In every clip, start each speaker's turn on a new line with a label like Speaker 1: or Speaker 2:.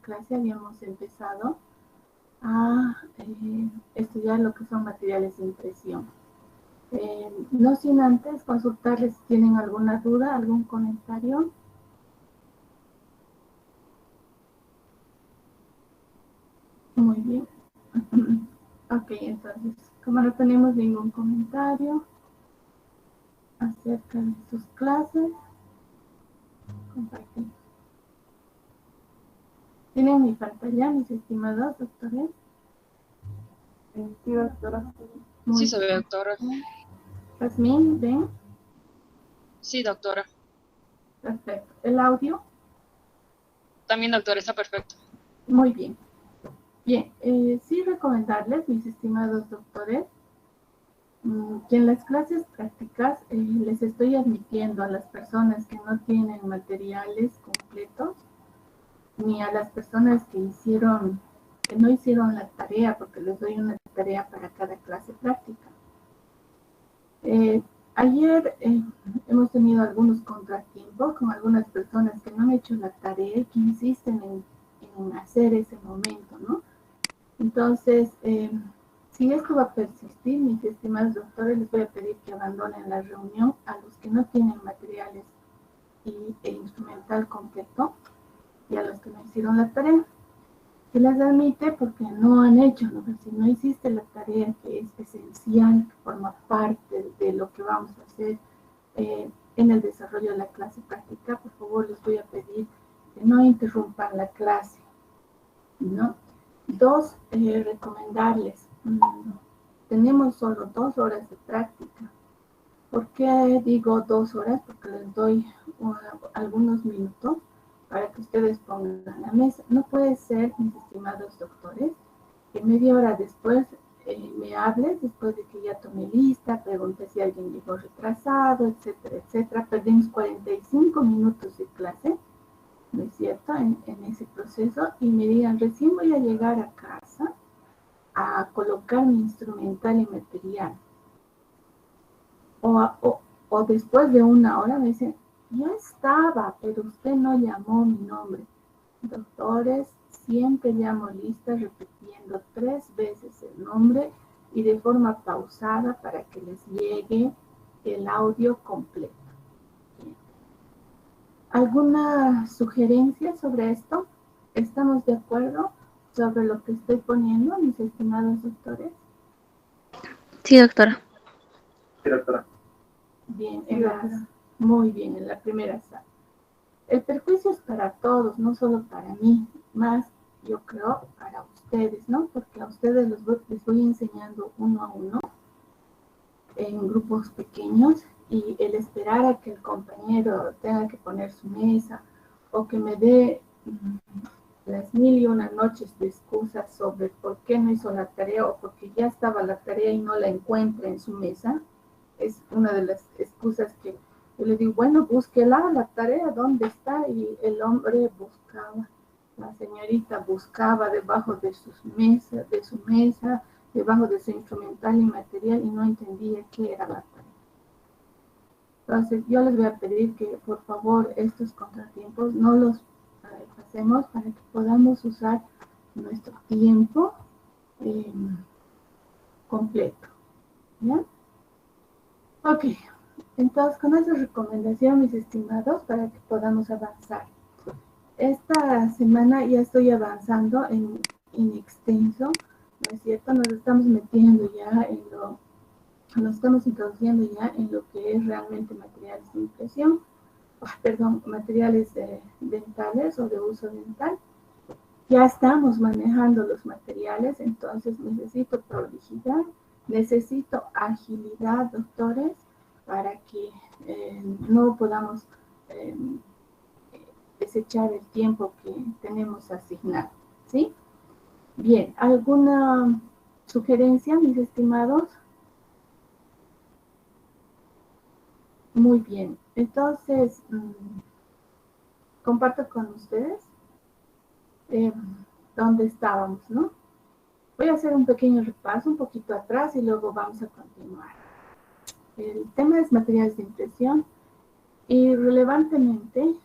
Speaker 1: clase habíamos empezado a estudiar lo que son materiales de impresión. No sin antes consultarles si tienen alguna duda, algún comentario. Muy bien. Ok, entonces, como no tenemos ningún comentario acerca de sus clases, compartimos. ¿Tienen mi pantalla, mis estimados doctores?
Speaker 2: Sí, doctora.
Speaker 1: Muy
Speaker 3: Sí, se ve, doctora.
Speaker 1: Jazmín, ¿ven?
Speaker 3: Sí, doctora.
Speaker 1: Perfecto. ¿El audio?
Speaker 3: También, doctora, está perfecto.
Speaker 1: Muy bien. Bien, sí recomendarles, mis estimados doctores, que en las clases prácticas les estoy admitiendo a las personas que no tienen materiales completos, ni a las personas que no hicieron la tarea, porque les doy una tarea para cada clase práctica. Ayer hemos tenido algunos contratiempos con algunas personas que no han hecho la tarea y que insisten en hacer ese momento, ¿no? Entonces, si esto va a persistir, mis estimados doctores, les voy a pedir que abandonen la reunión a los que no tienen materiales e instrumental completo y a los que no hicieron la tarea. Se las admite porque no han hecho, ¿no? Si no hiciste la tarea que es esencial, que forma parte de lo que vamos a hacer en el desarrollo de la clase práctica, por favor les voy a pedir que no interrumpan la clase, ¿no? Dos, recomendarles, tenemos solo 2 horas de práctica. ¿Por qué digo 2 horas? Porque les doy algunos minutos para que ustedes pongan la mesa. No puede ser, mis estimados doctores, que media hora después me hables, después de que ya tomé lista, pregunté si alguien llegó retrasado, etcétera, etcétera. Perdimos 45 minutos de clase, ¿no es cierto?, en ese proceso, y me digan, recién voy a llegar a casa a colocar mi instrumental y material. O después de una hora me dicen, yo estaba, pero usted no llamó mi nombre. Doctores, siempre llamo lista repitiendo 3 veces el nombre y de forma pausada para que les llegue el audio completo. ¿Alguna sugerencia sobre esto? ¿Estamos de acuerdo sobre lo que estoy poniendo, mis estimados doctores?
Speaker 4: Sí, doctora.
Speaker 2: Sí, doctora.
Speaker 1: Bien, muy bien, en la primera sala. El perjuicio es para todos, no solo para mí, más yo creo para ustedes, ¿no? Porque a ustedes les voy enseñando uno a uno en grupos pequeños y el esperar a que el compañero tenga que poner su mesa o que me dé las 1001 noches de excusas sobre por qué no hizo la tarea o porque ya estaba la tarea y no la encuentra en su mesa, es una de las excusas que yo le digo, bueno, búsquela, la tarea, ¿dónde está? Y el hombre buscaba, la señorita buscaba debajo de su mesa, debajo de su instrumental y material y no entendía qué era la tarea. Entonces, yo les voy a pedir que, por favor, estos contratiempos no los pasemos para que podamos usar nuestro tiempo completo. ¿Ya? Ok. Entonces, con esa recomendación, mis estimados, para que podamos avanzar. Esta semana ya estoy avanzando en extenso, ¿no es cierto? Nos estamos metiendo ya nos estamos introduciendo ya en lo que es realmente materiales de impresión, materiales dentales o de uso dental. Ya estamos manejando los materiales, entonces necesito prolijidad, necesito agilidad, doctores, para que no podamos desechar el tiempo que tenemos asignado, ¿sí? Bien, ¿alguna sugerencia, mis estimados? Muy bien, entonces comparto con ustedes dónde estábamos, ¿no? Voy a hacer un pequeño repaso, un poquito atrás y luego vamos a continuar. El tema es materiales de impresión y relevantemente,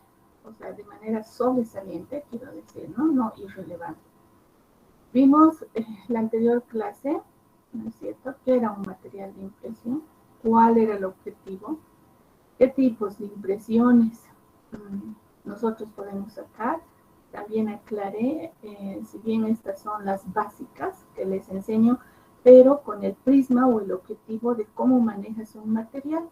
Speaker 1: o sea, de manera sobresaliente, quiero decir, ¿no? no irrelevante. Vimos la anterior clase, ¿no es cierto?, qué era un material de impresión, cuál era el objetivo, qué tipos de impresiones nosotros podemos sacar. También aclaré, si bien estas son las básicas que les enseño, pero con el prisma o el objetivo de cómo manejas un material.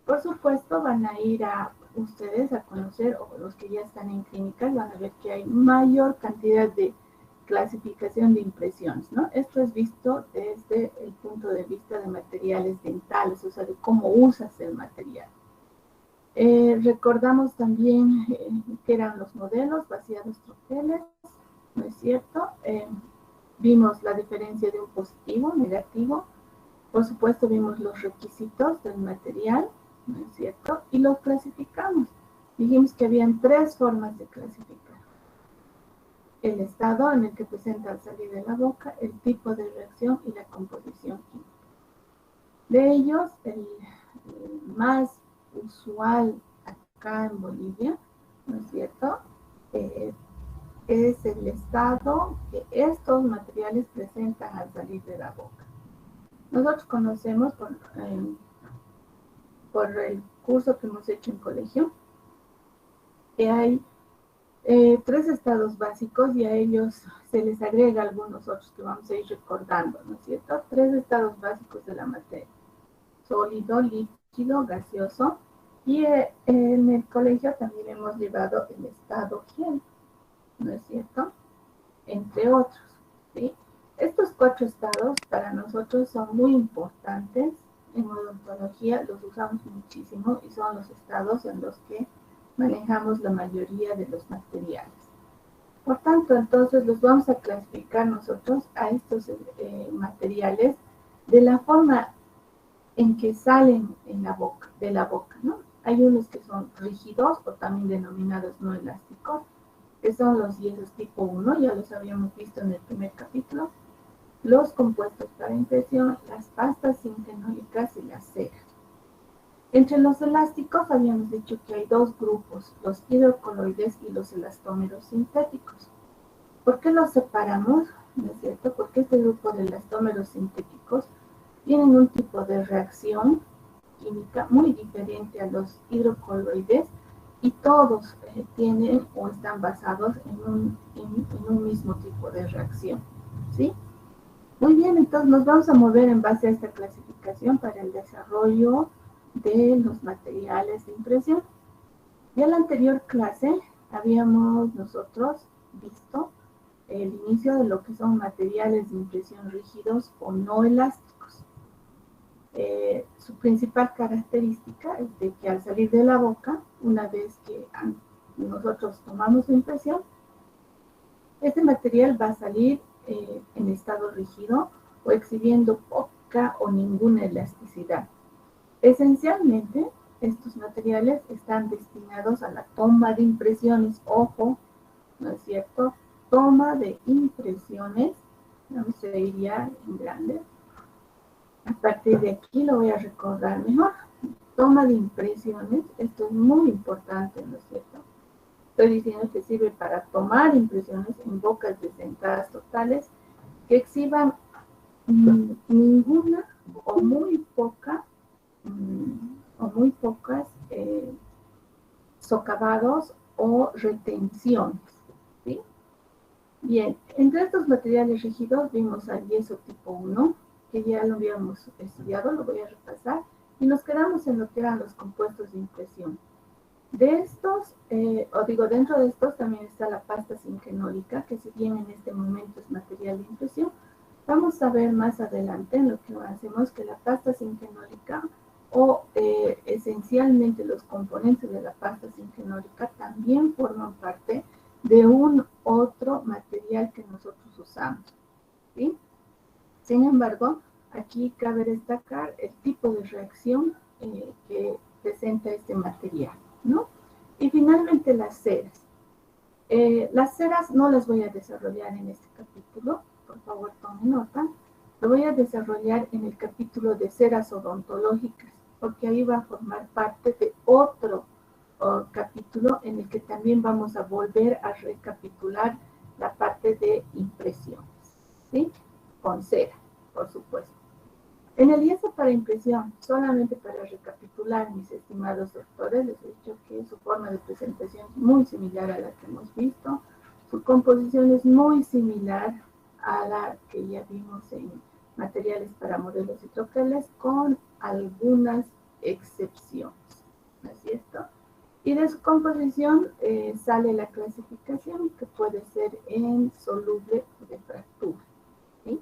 Speaker 1: Por supuesto, van a ir a ustedes a conocer, o los que ya están en clínicas, van a ver que hay mayor cantidad de clasificación de impresiones, ¿no? Esto es visto desde el punto de vista de materiales dentales, o sea, de cómo usas el material. Recordamos también que eran los modelos, vaciados, troqueles, ¿no es cierto? Vimos la diferencia de un positivo, negativo. Por supuesto, vimos los requisitos del material, ¿no es cierto? Y los clasificamos. Dijimos que habían 3 formas de clasificar. El estado en el que presenta al salir de la boca, el tipo de reacción y la composición química. De ellos, el más usual acá en Bolivia, ¿no es cierto?, es el estado que estos materiales presentan al salir de la boca. Nosotros conocemos por el curso que hemos hecho en colegio que hay 3 estados básicos y a ellos se les agrega algunos otros que vamos a ir recordando, ¿no es cierto? 3 estados básicos de la materia: sólido, líquido, gaseoso. Y en el colegio también hemos llevado el estado gel, ¿no es cierto?, entre otros, ¿sí? Estos 4 estados para nosotros son muy importantes. En odontología los usamos muchísimo y son los estados en los que manejamos la mayoría de los materiales. Por tanto, entonces los vamos a clasificar nosotros a estos materiales de la forma en que salen de la boca, ¿no? Hay unos que son rígidos o también denominados no elásticos, que son los yesos tipo 1, ya los habíamos visto en el primer capítulo, los compuestos para impresión, las pastas sinfenólicas y las ceras. Entre los elásticos habíamos dicho que hay 2 grupos, los hidrocoloides y los elastómeros sintéticos. ¿Por qué los separamos? ¿No es cierto? Porque este grupo de elastómeros sintéticos tienen un tipo de reacción química muy diferente a los hidrocoloides y todos tienen o están basados en un mismo tipo de reacción, ¿sí? Muy bien, entonces nos vamos a mover en base a esta clasificación para el desarrollo de los materiales de impresión. Ya en la anterior clase habíamos nosotros visto el inicio de lo que son materiales de impresión rígidos o no elásticos. Su principal característica es de que al salir de la boca, una vez que nosotros tomamos la impresión, este material va a salir en estado rígido o exhibiendo poca o ninguna elasticidad. Esencialmente, estos materiales están destinados a la toma de impresiones. Ojo, ¿no es cierto? Toma de impresiones. Vamos a ir ya en grande. A partir de aquí lo voy a recordar mejor. Toma de impresiones. Esto es muy importante, ¿no es cierto? Estoy diciendo que sirve para tomar impresiones en bocas desdentadas totales que exhiban ninguna o muy pocas socavados o retenciones, ¿sí? Bien, entre estos materiales rígidos vimos al yeso tipo 1, que ya lo habíamos estudiado, lo voy a repasar, y nos quedamos en lo que eran los compuestos de impresión. De estos, dentro de estos también está la pasta sinfenólica, que si bien en este momento es material de impresión, vamos a ver más adelante en lo que hacemos que la pasta sinfenólica o esencialmente los componentes de la pasta sinfenólica también forman parte de un otro material que nosotros usamos, ¿sí? Sin embargo, aquí cabe destacar el tipo de reacción que presenta este material, ¿no? Y finalmente las ceras. Las ceras no las voy a desarrollar en este capítulo, por favor tomen nota. Lo voy a desarrollar en el capítulo de ceras odontológicas, porque ahí va a formar parte de otro capítulo en el que también vamos a volver a recapitular la de impresiones, ¿sí? Con cera, por supuesto. En el yeso para impresión, solamente para recapitular, mis estimados doctores, les he dicho que su forma de presentación es muy similar a la que hemos visto. Su composición es muy similar a la que ya vimos en materiales para modelos y troqueles, con algunas excepciones, ¿no es cierto? Y de su composición sale la clasificación, que puede ser en soluble o de fractura, ¿sí?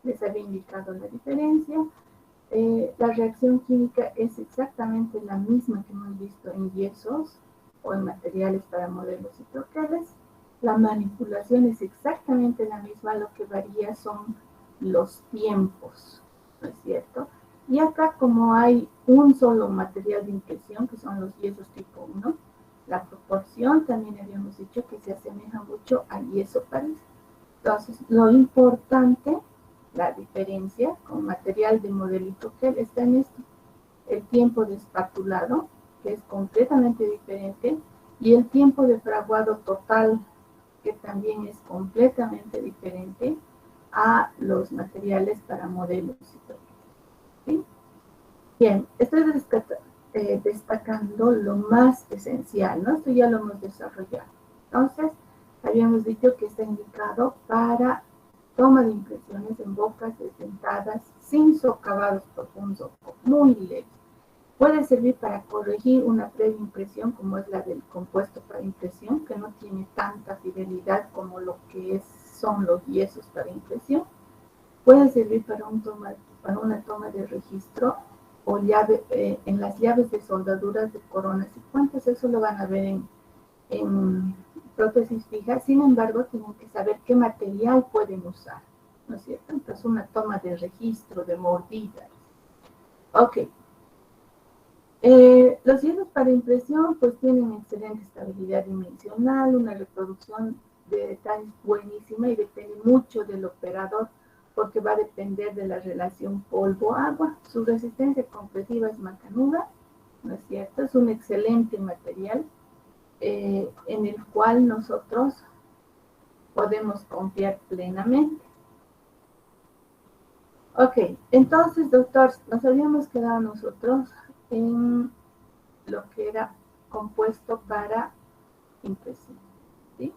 Speaker 1: Les había indicado la diferencia. La reacción química es exactamente la misma que hemos visto en yesos o en materiales para modelos y troqueles. La manipulación es exactamente la misma, lo que varía son los tiempos, ¿no es cierto? Y acá, como hay un solo material de impresión, que son los yesos tipo 1, la proporción también habíamos dicho que se asemeja mucho al yeso París. Entonces, lo importante, la diferencia con material de modelito que está en esto, el tiempo de espatulado, que es completamente diferente, y el tiempo de fraguado total, que también es completamente diferente a los materiales para modelos y todo. ¿Sí? Bien, estoy destacando lo más esencial, ¿no? Esto ya lo hemos desarrollado. Entonces, habíamos dicho que está indicado para toma de impresiones en bocas desdentadas sin socavados profundos, muy leves. Puede servir para corregir una previa impresión, como es la del compuesto para impresión, que no tiene tanta fidelidad como lo que son los yesos para impresión. Puede servir para una toma de registro o en las llaves de soldaduras de coronas y puentes. Eso lo van a ver en prótesis fijas. Sin embargo, tienen que saber qué material pueden usar, ¿no es cierto? Entonces, una toma de registro, de mordidas. Ok. Los yesos para impresión pues tienen excelente estabilidad dimensional, una reproducción de detalles buenísima y depende mucho del operador, porque va a depender de la relación polvo-agua. Su resistencia compresiva es macanuda, ¿no es cierto? Es un excelente material en el cual nosotros podemos confiar plenamente. Ok, entonces, doctor, nos habíamos quedado nosotros en lo que era compuesto para impresión, ¿sí?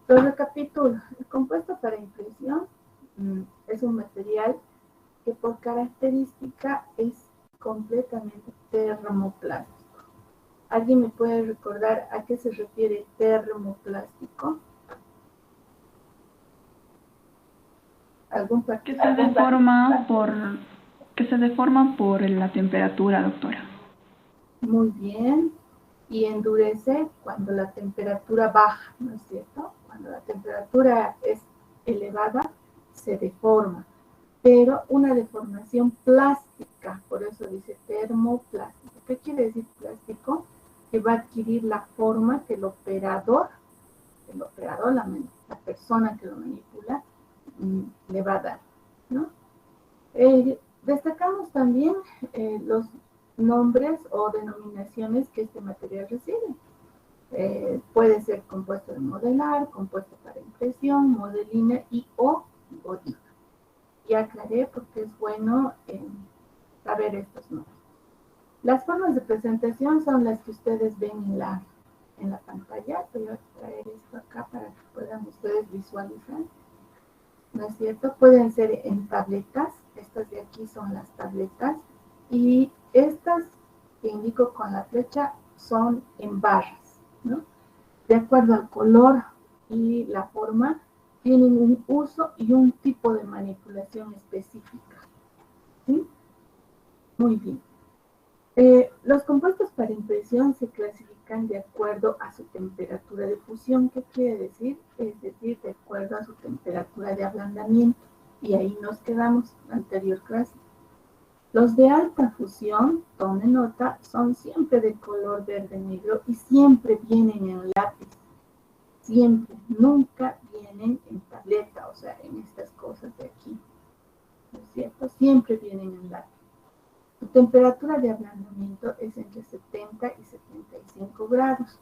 Speaker 1: Lo recapitulo. El compuesto para impresión es un material que por característica es completamente termoplástico. ¿Alguien me puede recordar a qué se refiere termoplástico? ¿Algún
Speaker 5: Que se deforma por la temperatura, doctora.
Speaker 1: Muy bien. Y endurece cuando la temperatura baja, ¿no es cierto? Cuando la temperatura es elevada, se deforma. Pero una deformación plástica, por eso dice termoplástico. ¿Qué quiere decir plástico? Que va a adquirir la forma que el operador, la persona que lo manipula, le va a dar, ¿no? Destacamos también los nombres o denominaciones que este material recibe. Puede ser compuesto de modelar, compuesto para impresión, modelina y o body. Ya aclaré porque es bueno saber estos nombres. Las formas de presentación son las que ustedes ven en la pantalla. Voy a traer esto acá para que puedan ustedes visualizar. ¿No es cierto? Pueden ser en tabletas. Estas de aquí son las tabletas. Y estas que indico con la flecha son en barras, ¿no? De acuerdo al color y la forma, tienen un uso y un tipo de manipulación específica. ¿Sí? Muy bien. Los compuestos para impresión se clasifican de acuerdo a su temperatura de fusión. ¿Qué quiere decir? Es decir, de acuerdo a su temperatura de ablandamiento. Y ahí nos quedamos en la anterior clase. Los de alta fusión, tomen nota, son siempre de color verde-negro y siempre vienen en lápiz. Siempre, nunca vienen en tableta, o sea, en estas cosas de aquí. ¿No es cierto? Siempre vienen en lápiz. Su temperatura de ablandamiento es entre 70 y 75 grados.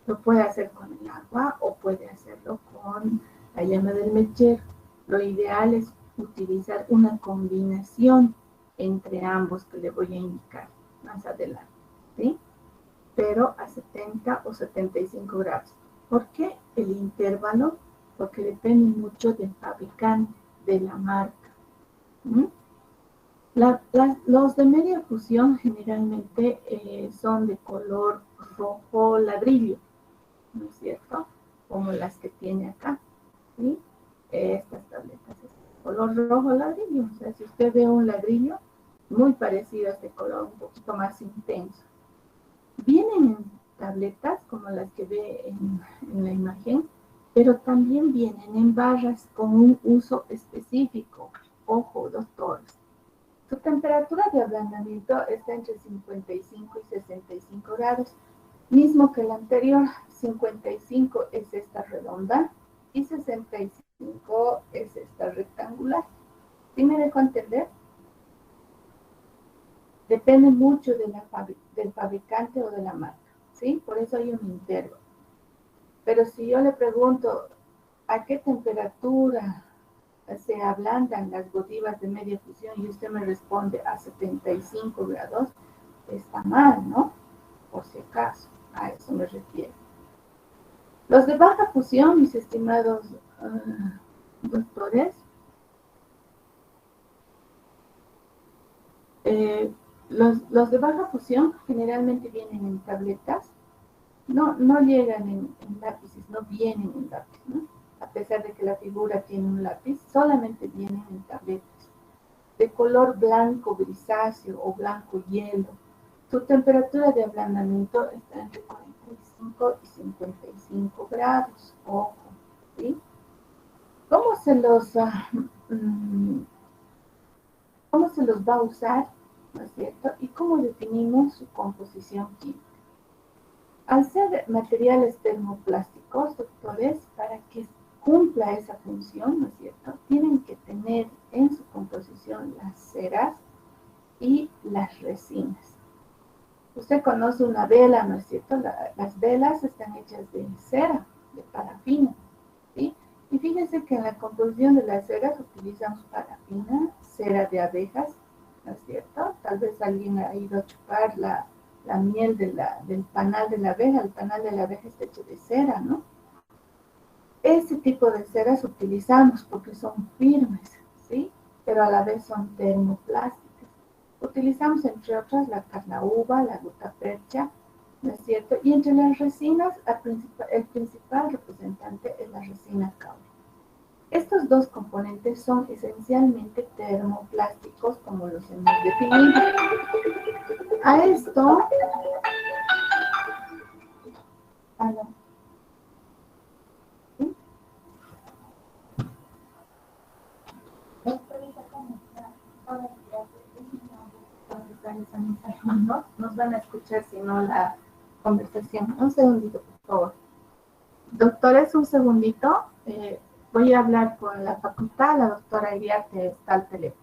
Speaker 1: Lo puede hacer con el agua o puede hacerlo con la llama del mechero. Lo ideal es utilizar una combinación entre ambos que le voy a indicar más adelante, ¿sí? Pero a 70 o 75 grados. ¿Por qué el intervalo? Porque depende mucho del fabricante, de la marca. ¿Mm? Los de media fusión generalmente son de color rojo ladrillo, ¿no es cierto? Como las que tiene acá, ¿sí? Estas tabletas es color rojo ladrillo. O sea, si usted ve un ladrillo, muy parecido a este color, un poquito más intenso. Vienen en tabletas como las que ve en la imagen, pero también vienen en barras con un uso específico. Ojo, doctores. Su temperatura de ablandamiento está entre 55 y 65 grados, mismo que la anterior. 55 es esta redonda y 65 es esta rectangular. ¿Sí me dejo entender? Depende mucho de del fabricante o de la marca, ¿sí? Por eso hay un intervalo. Pero si yo le pregunto a qué temperatura se ablandan las gotivas de media fusión y usted me responde a 75 grados, está mal, ¿no? Por si acaso, a eso me refiero. Los de baja fusión, mis estimados doctores, los de baja fusión generalmente vienen en tabletas, no llegan en lápices, no vienen en lápiz, ¿no? A pesar de que la figura tiene un lápiz, solamente vienen en tabletas, de color blanco grisáceo o blanco hielo. Su temperatura de ablandamiento está entre 45 y 55 grados, ojo, ¿sí? ¿Cómo se los, cómo se los va a usar, ¿no es cierto? ¿Y cómo definimos su composición química? Al ser materiales termoplásticos, doctores, para que cumpla esa función, ¿no es cierto? Tienen que tener en su composición las ceras y las resinas. Usted conoce una vela, ¿no es cierto? Las velas están hechas de cera, de parafina, ¿sí? Y fíjense que en la composición de las ceras utilizamos parafina, cera de abejas, ¿no es cierto? Tal vez alguien ha ido a chupar la miel del panal de la abeja. El panal de la abeja está hecho de cera, ¿no? Ese tipo de ceras utilizamos porque son firmes, ¿sí? Pero a la vez son termoplásticas. Utilizamos, entre otras, la carnauba, la gutapercha, ¿no es cierto? Y entre las resinas, el principal representante es la resina caule. Estos dos componentes son esencialmente termoplásticos, como los hemos definido. A esto... ¿Sí? Nos van a escuchar si no la conversación. Un segundito, por favor. Doctores, un segundito. Voy a hablar con la facultad, la doctora Iriarte está al teléfono.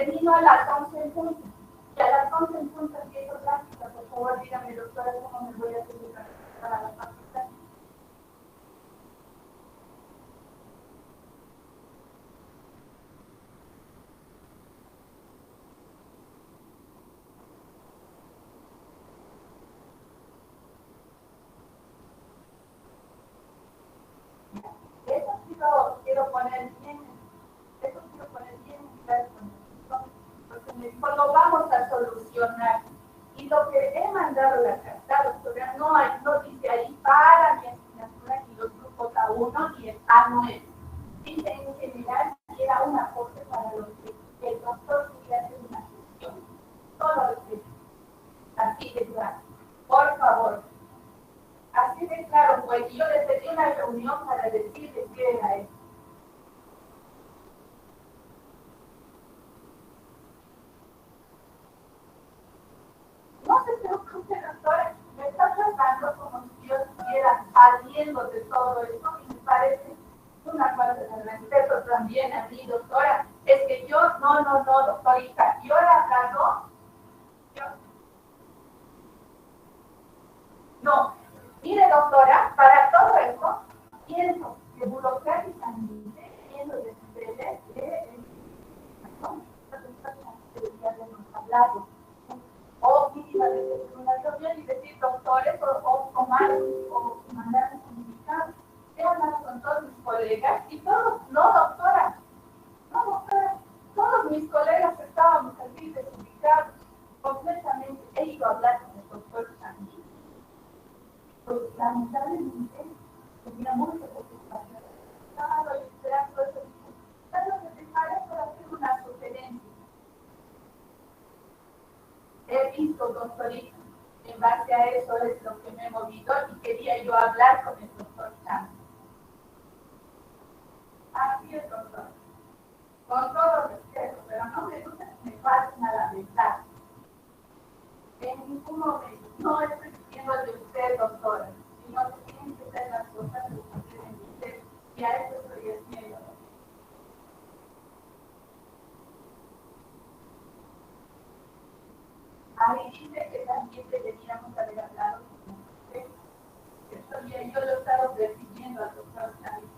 Speaker 6: termino a las 11 en punto. Y a las 11 en punto empiezo práctica. Por favor, dígame, doctora, cómo me voy a seguir para la práctica. Eso sí lo quiero poner bien. Eso quiero poner bien en claro con esto, porque me dijo, lo vamos a solucionar. Y lo que he mandado la carta, doctora, no dice ahí para mi asignatura y los grupos A1 y el A9. Dice en general que era un aporte para los que el doctor quería hacer una gestión. Solo es así de claro. Por favor. Así de claro, pues yo le pedí una reunión para decirles qué era eso. No se preocupe, doctora, me está tratando como si yo estuviera saliendo de todo esto y me parece una falta de respeto también a mí, doctora. Es que yo, no, doctorita, yo he hablado, no. Mire, doctora, para todo eso, pienso que burocráticamente, pienso de ustedes, ya hemos hablado, o mínima de una reunión y decir doctores o mandar un comunicado. He hablado con todos mis colegas y todos, no doctora, todos mis colegas estábamos aquí desubicados, completamente. He ido a hablar con el doctor también. Pues lamentablemente tenía mucha preocupación. Estaba esperando eso. Pero me preparé para hacer una sugerencia. He visto, doctorita, en base a eso es lo que me he movido y quería yo hablar con el doctor Chan. Así es, doctor. Con todo respeto, pero no me gusta que me falten a la verdad. En ningún momento. No estoy diciendo de usted, doctora, sino que tienen que ser las cosas que suceden de usted. Y a eso estoy haciendo. Ahí dice que también deberíamos haber hablado con usted. Eso ya yo lo he estado persiguiendo al doctor Chávez.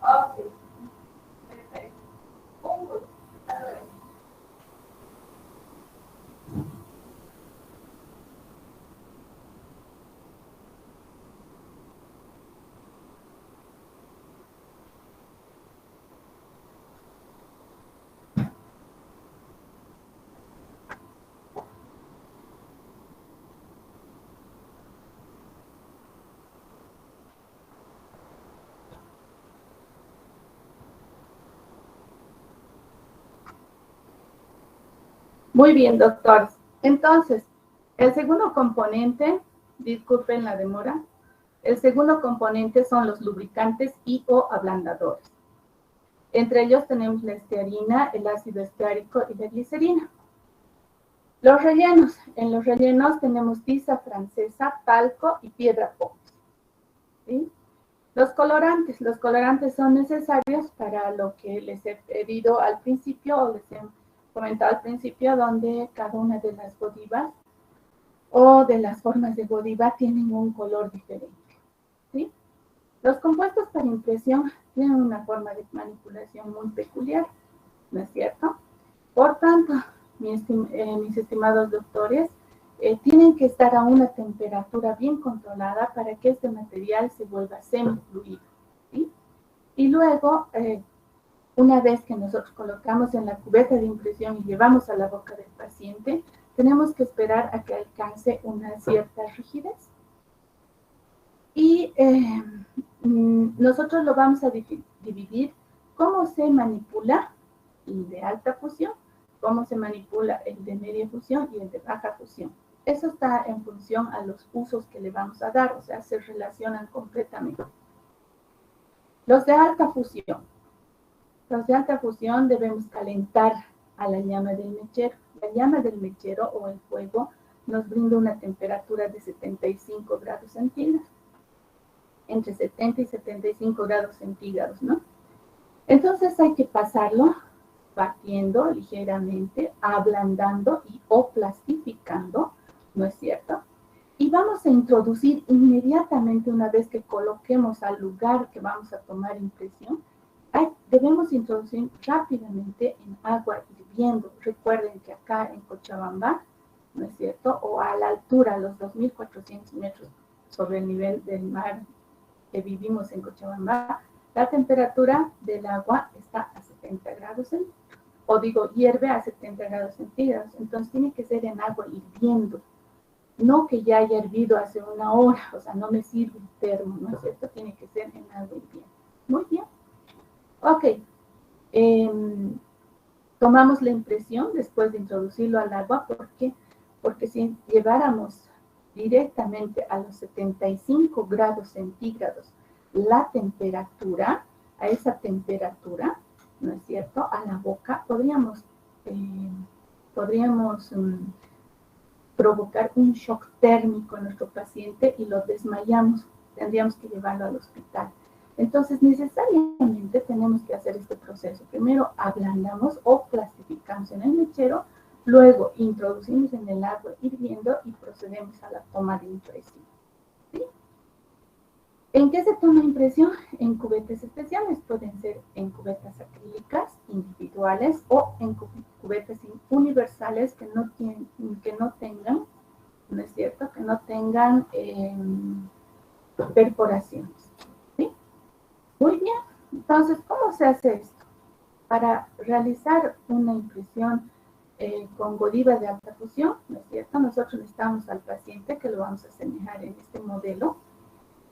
Speaker 6: Ok. Perfecto. Un gusto. Hasta luego.
Speaker 1: Muy bien, doctores. Entonces, el segundo componente, disculpen la demora, el segundo componente son los lubricantes y o ablandadores. Entre ellos tenemos la estearina, el ácido esteárico y la glicerina. Los rellenos. En los rellenos tenemos tiza francesa, talco y piedra pómez. ¿Sí? Los colorantes son necesarios para lo que les he pedido al principio o les he comentado al principio, donde cada una de las godivas o de las formas de godiva tienen un color diferente. ¿Sí? Los compuestos para impresión tienen una forma de manipulación muy peculiar, ¿no es cierto? Por tanto, mis estimados doctores, tienen que estar a una temperatura bien controlada para que este material se vuelva semifluido. ¿Sí? Y luego, una vez que nosotros colocamos en la cubeta de impresión y llevamos a la boca del paciente, tenemos que esperar a que alcance una cierta rigidez. Y nosotros lo vamos a dividir cómo se manipula el de alta fusión, cómo se manipula el de media fusión y el de baja fusión. Eso está en función a los usos que le vamos a dar, o sea, se relacionan completamente. Los de alta fusión. Los de alta fusión debemos calentar a la llama del mechero. La llama del mechero o el fuego nos brinda una temperatura de 75 grados centígrados. Entre 70 y 75 grados centígrados, ¿no? Entonces hay que pasarlo batiendo ligeramente, ablandando y o plastificando, ¿no es cierto? Y vamos a introducir inmediatamente, una vez que coloquemos al lugar que vamos a tomar impresión, debemos introducir rápidamente en agua hirviendo. Recuerden que acá en Cochabamba, ¿no es cierto? O a la altura, los 2.400 metros sobre el nivel del mar que vivimos en Cochabamba, la temperatura del agua está a 70 grados centígrados. O digo, hierve a 70 grados centígrados. Entonces tiene que ser en agua hirviendo. No que ya haya hervido hace una hora, o sea, no me sirve el termo, ¿no es cierto? Tiene que ser en agua hirviendo. Muy bien. Ok. Tomamos la impresión después de introducirlo al agua. ¿Por qué? Porque si lleváramos directamente a los 75 grados centígrados la temperatura, a esa temperatura, ¿no es cierto?, a la boca, podríamos provocar un shock térmico en nuestro paciente y lo desmayamos. Tendríamos que llevarlo al hospital. Entonces, necesariamente tenemos que hacer este proceso. Primero ablandamos o plastificamos en el mechero, luego introducimos en el agua hirviendo y procedemos a la toma de impresión. ¿Sí? ¿En qué se toma impresión? En cubetas especiales. Pueden ser en cubetas acrílicas individuales o en cubetas universales que no tengan, ¿no es cierto?, que no tengan perforaciones. ¿Sí? Muy bien. Entonces, ¿cómo se hace esto? Para realizar una impresión con Godiva de alta fusión, ¿no es cierto?, nosotros necesitamos al paciente, que lo vamos a asemejar en este modelo,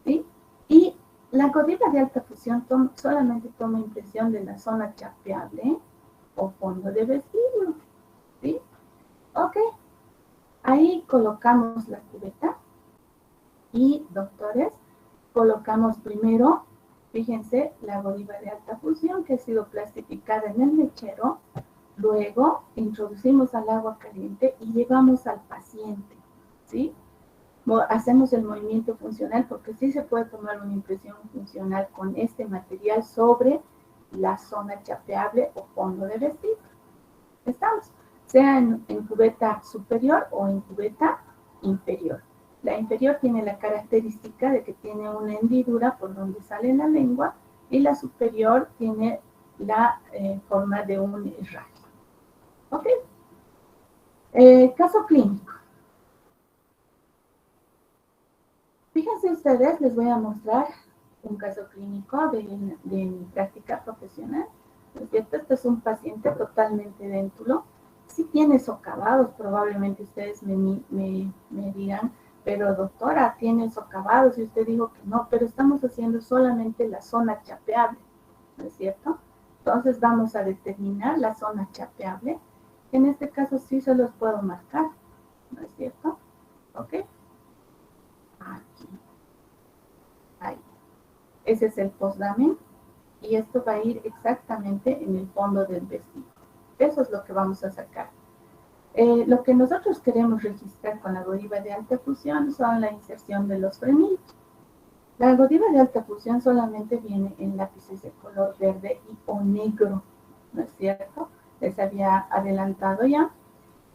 Speaker 1: ¿sí? Y la Godiva de alta fusión solamente toma impresión de la zona chapeable o fondo de vestíbulo, ¿sí? Ok. Ahí colocamos la cubeta y, doctores, colocamos primero, fíjense, la Godiva de alta fusión que ha sido plastificada en el mechero. Luego introducimos al agua caliente y llevamos al paciente, ¿sí? Hacemos el movimiento funcional, porque sí se puede tomar una impresión funcional con este material sobre la zona chapeable o fondo de vestíbulo. ¿Estamos? Sea en cubeta superior o en cubeta inferior. La inferior tiene la característica de que tiene una hendidura por donde sale la lengua, y la superior tiene la forma de un rayo. ¿Ok? Caso clínico. Fíjense ustedes, les voy a mostrar un caso clínico de mi práctica profesional. ¿No es cierto? Este es un paciente totalmente déntulo. Si tiene socavados, probablemente ustedes me dirán, pero doctora, tiene socavados, y usted dijo que no, pero estamos haciendo solamente la zona chapeable, ¿no es cierto? Entonces vamos a determinar la zona chapeable. En este caso sí se los puedo marcar, ¿no es cierto? ¿Ok? Aquí. Ahí. Ese es el postdamen, y esto va a ir exactamente en el fondo del vestido. Eso es lo que vamos a sacar. Lo que nosotros queremos registrar con la Godiva de alta fusión son la inserción de los frenillos. La Godiva de alta fusión solamente viene en lápices de color verde y o negro, ¿no es cierto? Les había adelantado ya.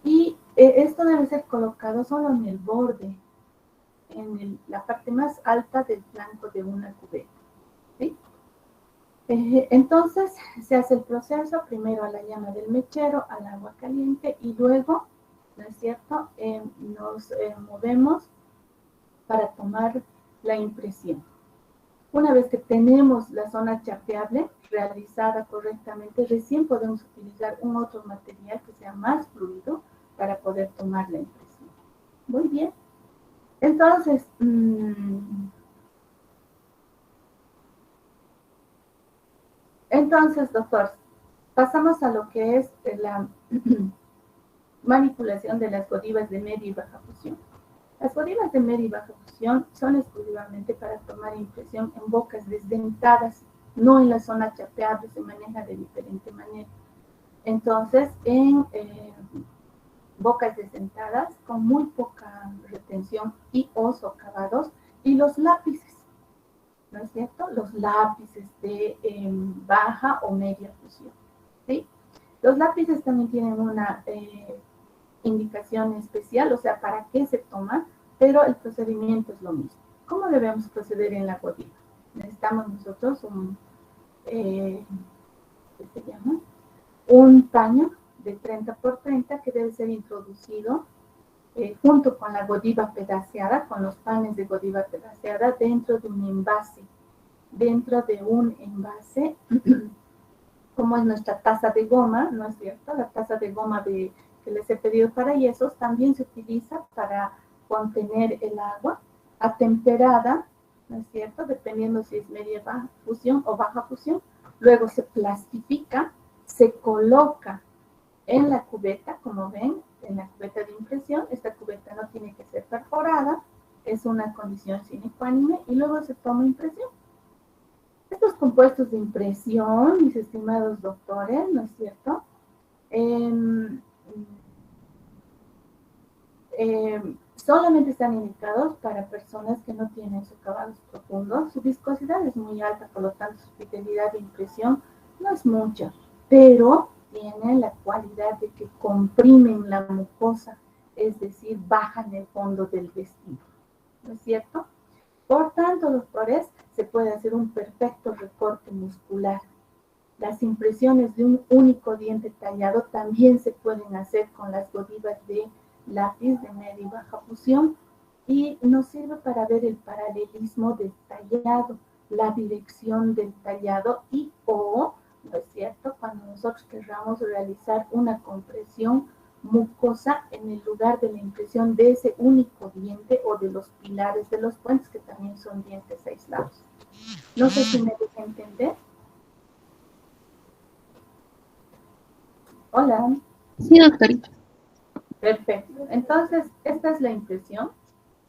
Speaker 1: Y esto debe ser colocado solo en el borde, en la parte más alta del flanco de una cubeta, ¿sí? Entonces se hace el proceso primero a la llama del mechero, al agua caliente, y luego, ¿no es cierto?, nos movemos para tomar la impresión. Una vez que tenemos la zona chapeable realizada correctamente, recién podemos utilizar un otro material que sea más fluido para poder tomar la impresión. Muy bien. Entonces, doctor, pasamos a lo que es la manipulación de las godivas de media y baja fusión. Las godivas de media y baja fusión son exclusivamente para tomar impresión en bocas desdentadas, no en la zona chapeable, se maneja de diferente manera. Entonces, en bocas desdentadas con muy poca retención y o socavados, y los lápices, ¿no es cierto? Los lápices de baja o media fusión, ¿sí? Los lápices también tienen una indicación especial, o sea, para qué se toma, pero el procedimiento es lo mismo. ¿Cómo debemos proceder en la Godiva? Necesitamos nosotros ¿qué se llama? Un paño de 30 por 30 que debe ser introducido junto con la Godiva pedaceada, con los panes de Godiva pedaceada, dentro de un envase. Dentro de un envase, como es nuestra taza de goma, ¿no es cierto? La taza de goma que les he pedido para yesos también se utiliza para contener el agua atemperada, ¿no es cierto? Dependiendo si es media baja fusión o baja fusión. Luego se plastifica, se coloca en la cubeta, como ven, en la cubeta de impresión. Esta cubeta no tiene que ser perforada, es una condición sine qua non, y luego se toma impresión. Estos compuestos de impresión, mis estimados doctores, ¿no es cierto? Solamente están indicados para personas que no tienen acabados profundos. Su viscosidad es muy alta, por lo tanto su fidelidad de impresión no es mucha, pero tienen la cualidad de que comprimen la mucosa, es decir, bajan el fondo del vestido, ¿no es cierto? Por tanto, doctores, se puede hacer un perfecto recorte muscular. Las impresiones de un único diente tallado también se pueden hacer con las Godivas de lápiz de media y baja fusión, y nos sirve para ver el paralelismo del tallado, la dirección del tallado ¿no es cierto?, cuando nosotros querramos realizar una compresión mucosa en el lugar de la impresión de ese único diente o de los pilares de los puentes, que también son dientes aislados. No sé si me deja entender. Hola.
Speaker 4: Sí, doctorita.
Speaker 1: Perfecto. Entonces, esta es la impresión,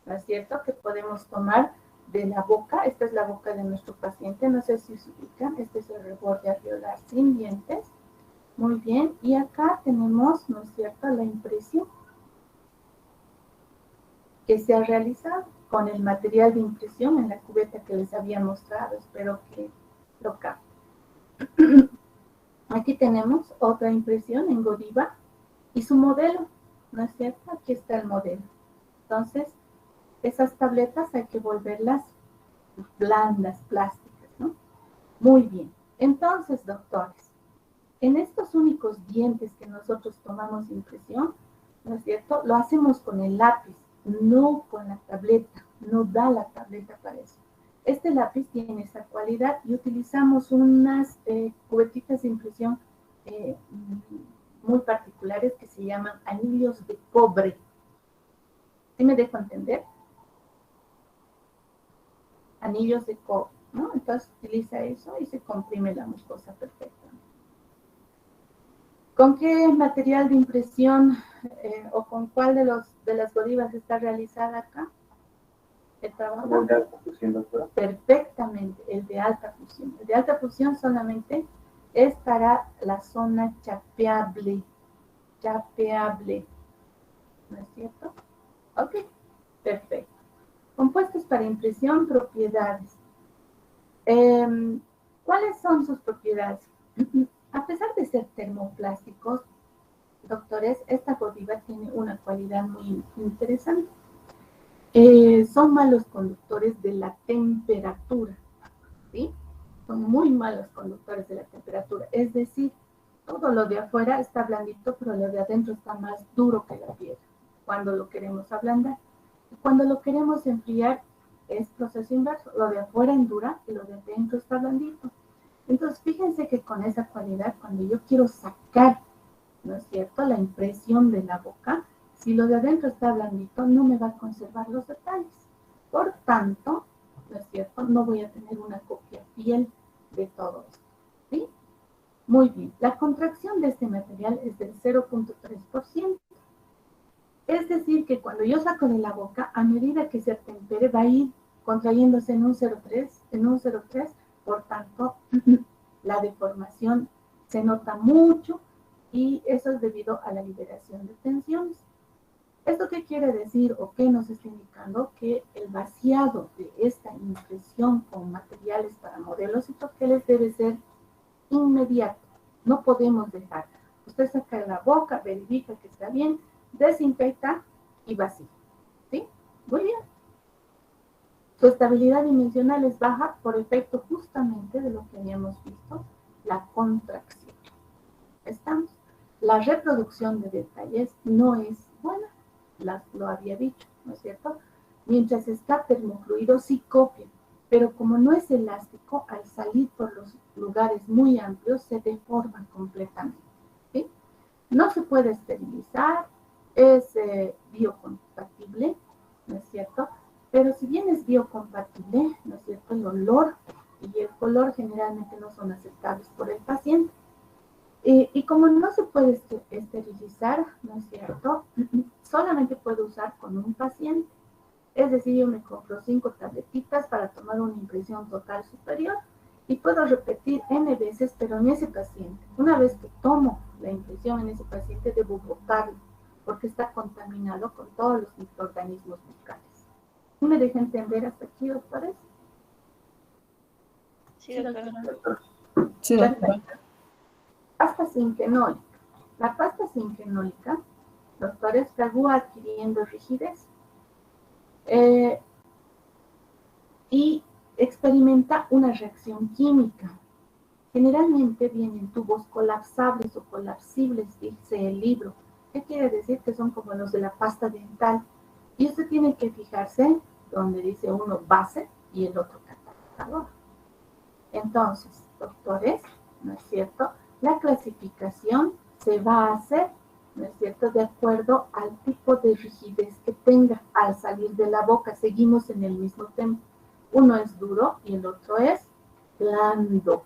Speaker 1: ¿no es cierto?, que podemos tomar de la boca. Esta es la boca de nuestro paciente. No sé si se ubican. Este es el reborde alveolar sin dientes. Muy bien. Y acá tenemos, ¿no es cierto?, la impresión que se ha realizado con el material de impresión en la cubeta que les había mostrado. Espero que lo capten. Aquí tenemos otra impresión en Godiva y su modelo, ¿no es cierto? Aquí está el modelo. Entonces, esas tabletas hay que volverlas blandas, plásticas, ¿no? Muy bien. Entonces, doctores, en estos únicos dientes que nosotros tomamos impresión, ¿no es cierto?, lo hacemos con el lápiz, no con la tableta. No da la tableta para eso. Este lápiz tiene esa cualidad y utilizamos unas cubetitas de impresión muy particulares que se llaman anillos de cobre. ¿Sí me dejo entender? Anillos de cobre, ¿no? Entonces utiliza eso y se comprime la mucosa perfectamente. ¿Con qué material de impresión o con cuál de las Godivas está realizada acá el trabajo?
Speaker 2: ¿El de alta fusión, doctora?
Speaker 1: Perfectamente, el de alta fusión. El de alta fusión solamente es para la zona chapeable. Chapeable. ¿No es cierto? Ok, perfecto. Compuestos para impresión, propiedades. ¿Cuáles son sus propiedades? A pesar de ser termoplásticos, doctores, esta Godiva tiene una cualidad muy interesante. Son malos conductores de la temperatura, ¿sí? Son muy malos conductores de la temperatura. Es decir, todo lo de afuera está blandito, pero lo de adentro está más duro que la piedra cuando lo queremos ablandar. Y cuando lo queremos enfriar, es proceso inverso. Lo de afuera endura y lo de adentro está blandito. Entonces, fíjense que con esa cualidad, cuando yo quiero sacar, ¿no es cierto?, la impresión de la boca, si lo de adentro está blandito, no me va a conservar los detalles. Por tanto, ¿no es cierto?, no voy a tener una copia fiel de todo esto, ¿sí? Muy bien. La contracción de este material es del 0.3%. Es decir, que cuando yo saco de la boca, a medida que se atempere, va a ir contrayéndose en un 0.3, por tanto, la deformación se nota mucho y eso es debido a la liberación de tensiones. ¿Esto qué quiere decir o qué nos está indicando? Que el vaciado de esta impresión con materiales para modelos y troqueles debe ser inmediato. No podemos dejar Usted saca la boca, verifica que está bien, desinfecta y vacía. ¿Sí? Muy bien. Su estabilidad dimensional es baja por efecto justamente de lo que habíamos visto, la contracción. ¿Estamos? La reproducción de detalles no es buena, lo había dicho, ¿no es cierto? Mientras está termofluido sí copia, pero como no es elástico, al salir por los lugares muy amplios se deforma completamente. ¿Sí? No se puede esterilizar, es biocompatible, ¿no es cierto? Pero si bien es biocompatible, ¿no es cierto? El olor y el color generalmente no son aceptables por el paciente. Y como no se puede esterilizar, ¿no es cierto? Solamente puedo usar con un paciente. Es decir, yo me compro 5 tabletitas para tomar una impresión total superior y puedo repetir N veces, pero en ese paciente. Una vez que tomo la impresión en ese paciente, debo botarlo porque está contaminado con todos los microorganismos bucales. ¿Me deja entender hasta aquí, doctores?
Speaker 4: Sí, doctora.
Speaker 2: Sí, doctora.
Speaker 1: Perfecto. Pasta sinquenólica. La pasta sinquenólica, doctores, acabó adquiriendo rigidez y experimenta una reacción química. Generalmente vienen tubos colapsables o colapsibles, dice el libro. ¿Qué quiere decir? Que son como los de la pasta dental. Y usted tiene que fijarse donde dice uno base y el otro catalizador. Entonces, doctores, ¿no es cierto? La clasificación se va a hacer, ¿no es cierto?, de acuerdo al tipo de rigidez que tenga al salir de la boca. Seguimos en el mismo tema. Uno es duro y el otro es blando,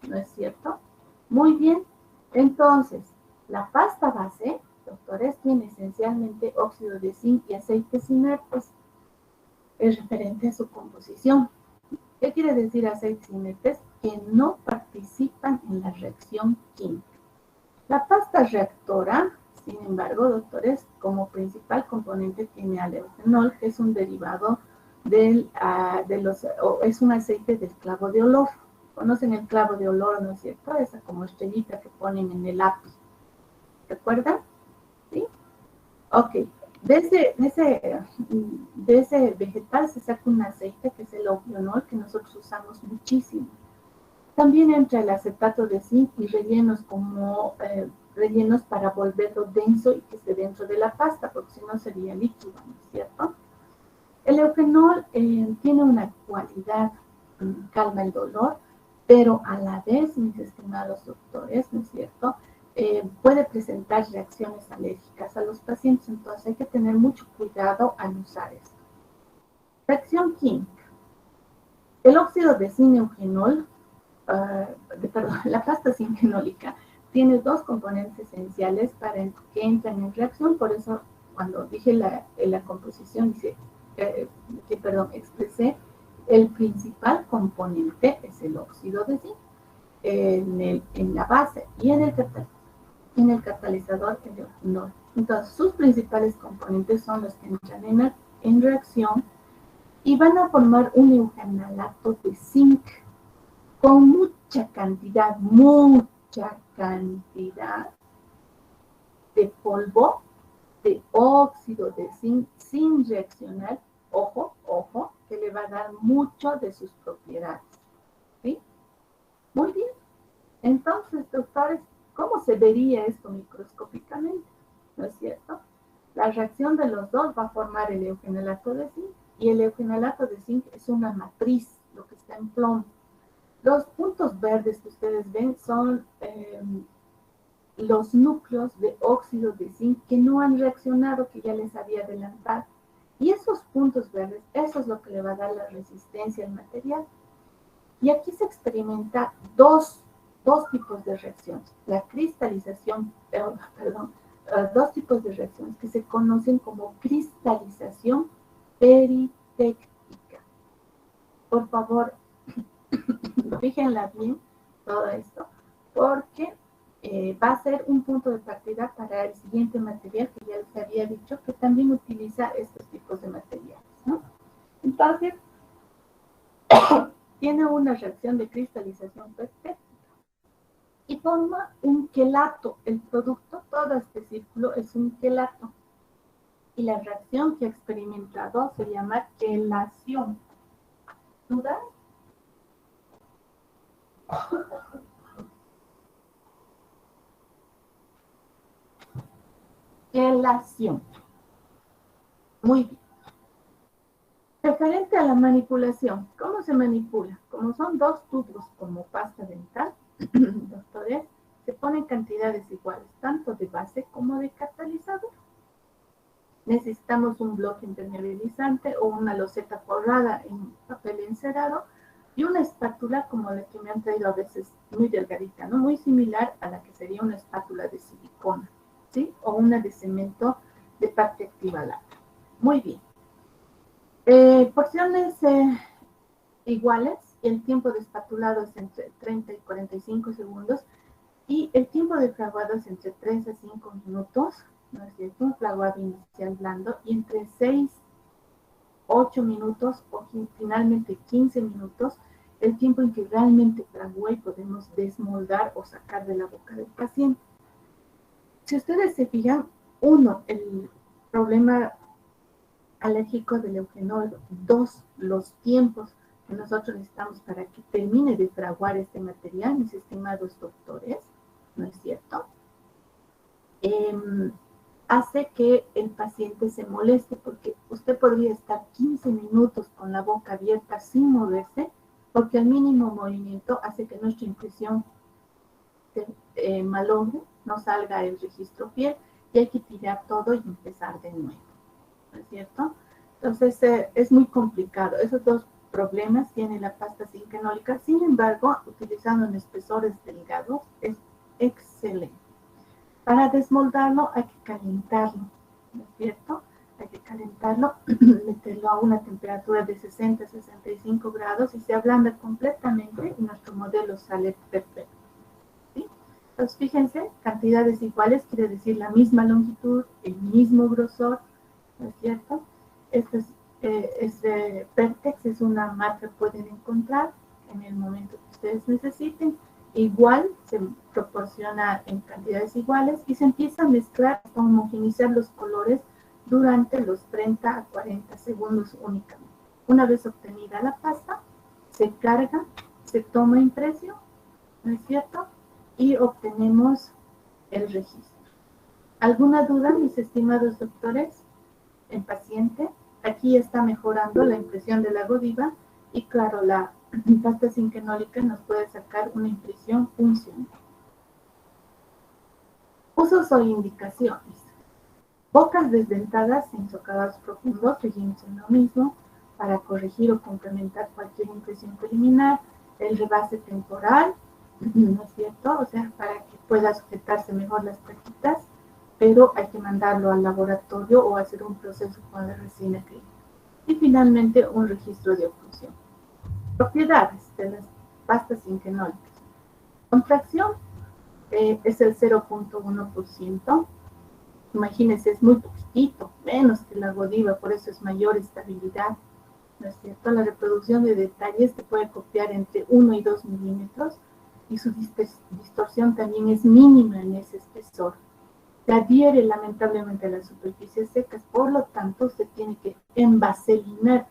Speaker 1: ¿no es cierto? Muy bien. Entonces, la pasta base, doctores, tiene esencialmente óxido de zinc y aceites inertes. Es referente a su composición. ¿Qué quiere decir aceites inertes? Que no participan en la reacción química. La pasta reactora, sin embargo, doctores, como principal componente tiene al eufenol, que es un derivado es un aceite del clavo de olor. ¿Conocen el clavo de olor, no es cierto? Esa como estrellita que ponen en el lápiz. ¿Recuerdan? ¿Sí? Ok. De ese vegetal se saca un aceite que es el eufenol, que nosotros usamos muchísimo. También entra el acetato de zinc y rellenos rellenos para volverlo denso y que esté dentro de la pasta, porque si no sería líquido, ¿no es cierto? El eufenol tiene una cualidad, calma el dolor, pero a la vez, mis estimados doctores, ¿no es cierto?, puede presentar reacciones alérgicas a los pacientes, entonces hay que tener mucho cuidado al usar esto. Reacción química. El óxido de zinc eugenol, la pasta sinquenólica, tiene dos componentes esenciales para que entren en reacción, por eso cuando dije la composición, expresé el principal componente es el óxido de zinc en la base y en el catalizador el eufenol. Entonces, sus principales componentes son los que entran en reacción y van a formar un eugenalato de zinc con mucha cantidad de polvo de óxido de zinc sin reaccionar, ojo, que le va a dar mucho de sus propiedades. ¿Sí? Muy bien. Entonces, doctores, ¿cómo se vería esto microscópicamente? ¿No es cierto? La reacción de los dos va a formar el eugenalato de zinc y el eugenalato de zinc es una matriz, lo que está en plomo. Los puntos verdes que ustedes ven son los núcleos de óxido de zinc que no han reaccionado, que ya les había adelantado. Y esos puntos verdes, eso es lo que le va a dar la resistencia al material. Y aquí se experimenta dos tipos de reacciones. La cristalización, dos tipos de reacciones que se conocen como cristalización peritéctica. Por favor, fíjenla bien todo esto, porque va a ser un punto de partida para el siguiente material que ya les había dicho, que también utiliza estos tipos de materiales, ¿no? Entonces, tiene una reacción de cristalización peritéctica. y forma un quelato. El producto, todo este círculo es un quelato. Y la reacción que ha experimentado se llama quelación. ¿Dudas? Quelación. Muy bien. Referente a la manipulación, ¿cómo se manipula? Como son dos tubos como pasta dental, doctores, se ponen cantidades iguales, tanto de base como de catalizador. Necesitamos un bloque impermeabilizante o una loseta forrada en papel encerado y una espátula como la que me han traído a veces muy delgadita, ¿no? Muy similar a la que sería una espátula de silicona, ¿sí? O una de cemento de parte activa larga. Muy bien. Porciones iguales, el tiempo de espatulado es entre 30 y 45 segundos y el tiempo de fraguado es entre 3 a 5 minutos, ¿no es cierto? Un fraguado inicial blando y entre 6, 8 minutos o finalmente 15 minutos, el tiempo en que realmente fragué y podemos desmoldar o sacar de la boca del paciente. Si ustedes se fijan, uno, el problema alérgico del eugenol, dos, los tiempos que nosotros necesitamos para que termine de fraguar este material, mis estimados doctores, ¿no es cierto? Hace que el paciente se moleste porque usted podría estar 15 minutos con la boca abierta sin moverse, porque el mínimo movimiento hace que nuestra impresión se malogre, no salga el registro fiel y hay que tirar todo y empezar de nuevo. ¿No es cierto? Entonces es muy complicado. Esos dos problemas tiene la pasta zinquenólica. Sin embargo, utilizando en espesores delgados es excelente. Para desmoldarlo hay que calentarlo, ¿no es cierto? Hay que calentarlo, meterlo a una temperatura de 60 a 65 grados y se ablanda completamente y nuestro modelo sale perfecto. ¿Sí? Entonces, fíjense, cantidades iguales quiere decir la misma longitud, el mismo grosor, ¿no es cierto? Este es Pertex, es una marca que pueden encontrar en el momento que ustedes necesiten. Igual se proporciona en cantidades iguales y se empieza a mezclar hasta homogeneizar los colores durante los 30 a 40 segundos únicamente. Una vez obtenida la pasta, se carga, se toma impresión, ¿no es cierto? Y obtenemos el registro. ¿Alguna duda, mis estimados doctores? El paciente, aquí está mejorando la impresión de la Godiva y claro, la pasta zinquenólica nos puede sacar una impresión funcional. Usos o indicaciones. Bocas desdentadas en socados profundos, rellenos en lo mismo, para corregir o complementar cualquier impresión preliminar, el rebase temporal, ¿no es cierto? O sea, para que pueda sujetarse mejor las plaquitas, pero hay que mandarlo al laboratorio o hacer un proceso con la resina clínica. Y finalmente, un registro de oclusión. Propiedades de las pastas zinquenólicas. Contracción es el 0.1%. Imagínense, es muy poquitito, menos que la Godiva, por eso es mayor estabilidad, ¿no es cierto? La reproducción de detalles se puede copiar entre 1 y 2 milímetros y su distorsión también es mínima en ese espesor. Se adhiere lamentablemente a las superficies secas, por lo tanto se tiene que envaselinar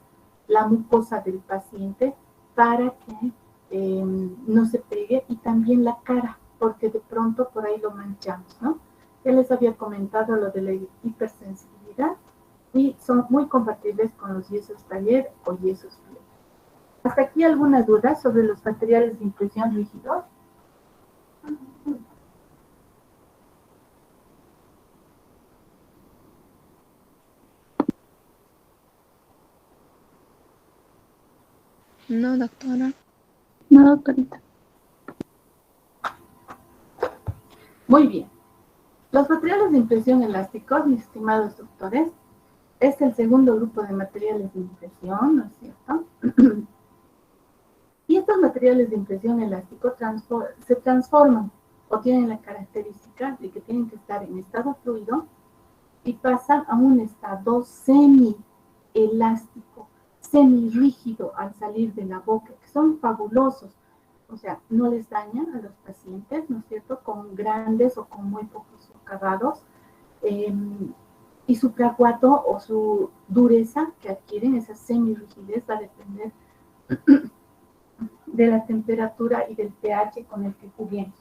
Speaker 1: la mucosa del paciente para que no se pegue y también la cara, porque de pronto por ahí lo manchamos, ¿no? Ya les había comentado lo de la hipersensibilidad y son muy compatibles con los yesos taller o yesos flex. ¿Hasta aquí alguna duda sobre los materiales de impresión rígidos?
Speaker 4: No, doctora.
Speaker 5: No, doctorita.
Speaker 1: Muy bien. Los materiales de impresión elásticos, mis estimados doctores, es el segundo grupo de materiales de impresión, ¿no es cierto? Y estos materiales de impresión elástico se transforman o tienen la característica de que tienen que estar en estado fluido y pasan a un estado semi-elástico, semi-rígido al salir de la boca, que son fabulosos o sea, no les daña a los pacientes, ¿no es cierto?, con grandes o con muy pocos acabados, y su preacuato o su dureza que adquieren, esa semirrigidez, va a depender de la temperatura y del pH con el que juguemos.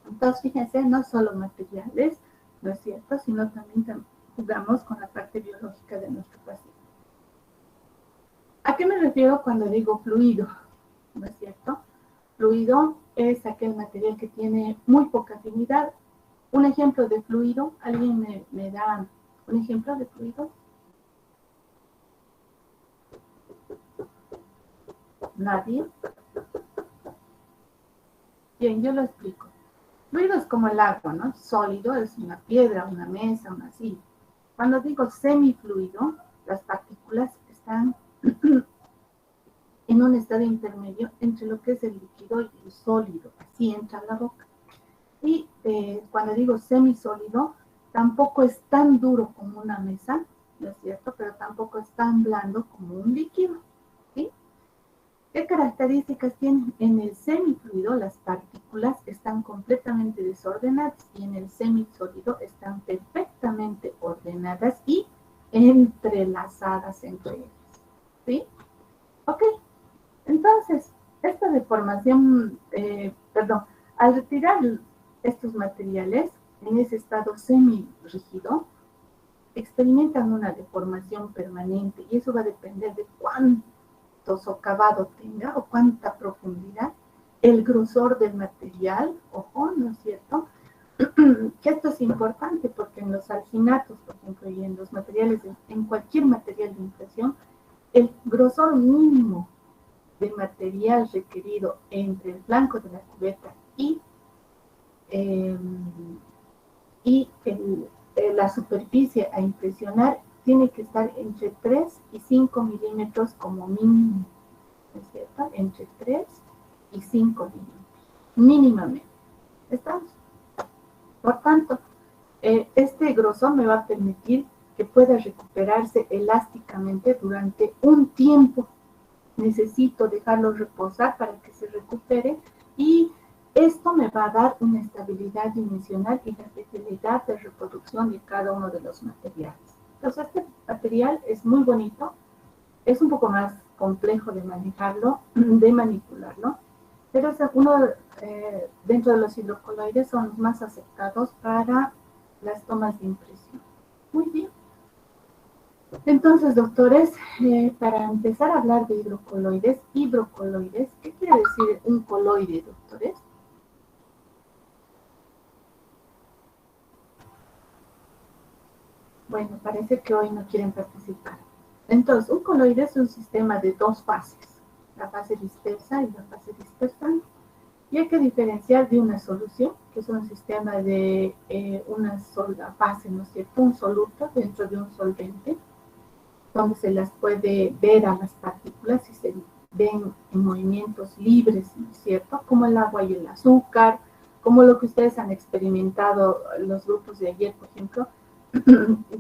Speaker 1: Entonces, fíjense, no solo materiales, ¿no es cierto?, sino también jugamos con la parte biológica de nuestro paciente. ¿A qué me refiero cuando digo fluido? ¿No es cierto? Fluido es aquel material que tiene muy poca afinidad. Un ejemplo de fluido, ¿alguien me da un ejemplo de fluido? ¿Nadie? Bien, yo lo explico. Fluido es como el agua, ¿no? Sólido es una piedra, una mesa, una silla. Cuando digo semifluido, las partículas están en un estado intermedio entre lo que es el líquido y el sólido. Así entra la boca. Y cuando digo semisólido, tampoco es tan duro como una mesa, ¿no es cierto? Pero tampoco es tan blando como un líquido, ¿sí? ¿Qué características tienen? En el semifluido las partículas están completamente desordenadas y en el semisólido están perfectamente ordenadas y entrelazadas entre ellas, ¿sí? Ok, entonces, esta deformación, al retirar estos materiales en ese estado semirrígido, experimentan una deformación permanente y eso va a depender de cuánto socavado tenga o cuánta profundidad, el grosor del material, ojo, ¿no es cierto? Que esto es importante porque en los alginatos, por ejemplo, y en los materiales, en cualquier material de impresión, el grosor mínimo de material requerido entre el flanco de la cubeta y la superficie a impresionar tiene que estar entre 3 y 5 milímetros como mínimo, ¿no es cierto? Entre 3 y 5 milímetros, mínimamente. ¿Estamos? Por tanto, este grosor me va a permitir que pueda recuperarse elásticamente durante un tiempo. Necesito dejarlo reposar para que se recupere y esto me va a dar una estabilidad dimensional y la facilidad de reproducción de cada uno de los materiales. Entonces, este material es muy bonito, es un poco más complejo de manejarlo, de manipularlo, pero es uno dentro de los hidrocoloides son los más aceptados para las tomas de impresión. Muy bien. Entonces, doctores, para empezar a hablar de hidrocoloides, ¿qué quiere decir un coloide, doctores? Bueno, parece que hoy no quieren participar. Entonces, un coloide es un sistema de dos fases, la fase dispersa y la fase dispersante. Y hay que diferenciar de una solución, que es un sistema de una sola fase, ¿no es cierto? Un soluto dentro de un solvente, donde se las puede ver a las partículas y se ven en movimientos libres, ¿no es cierto? Como el agua y el azúcar, como lo que ustedes han experimentado los grupos de ayer, por ejemplo,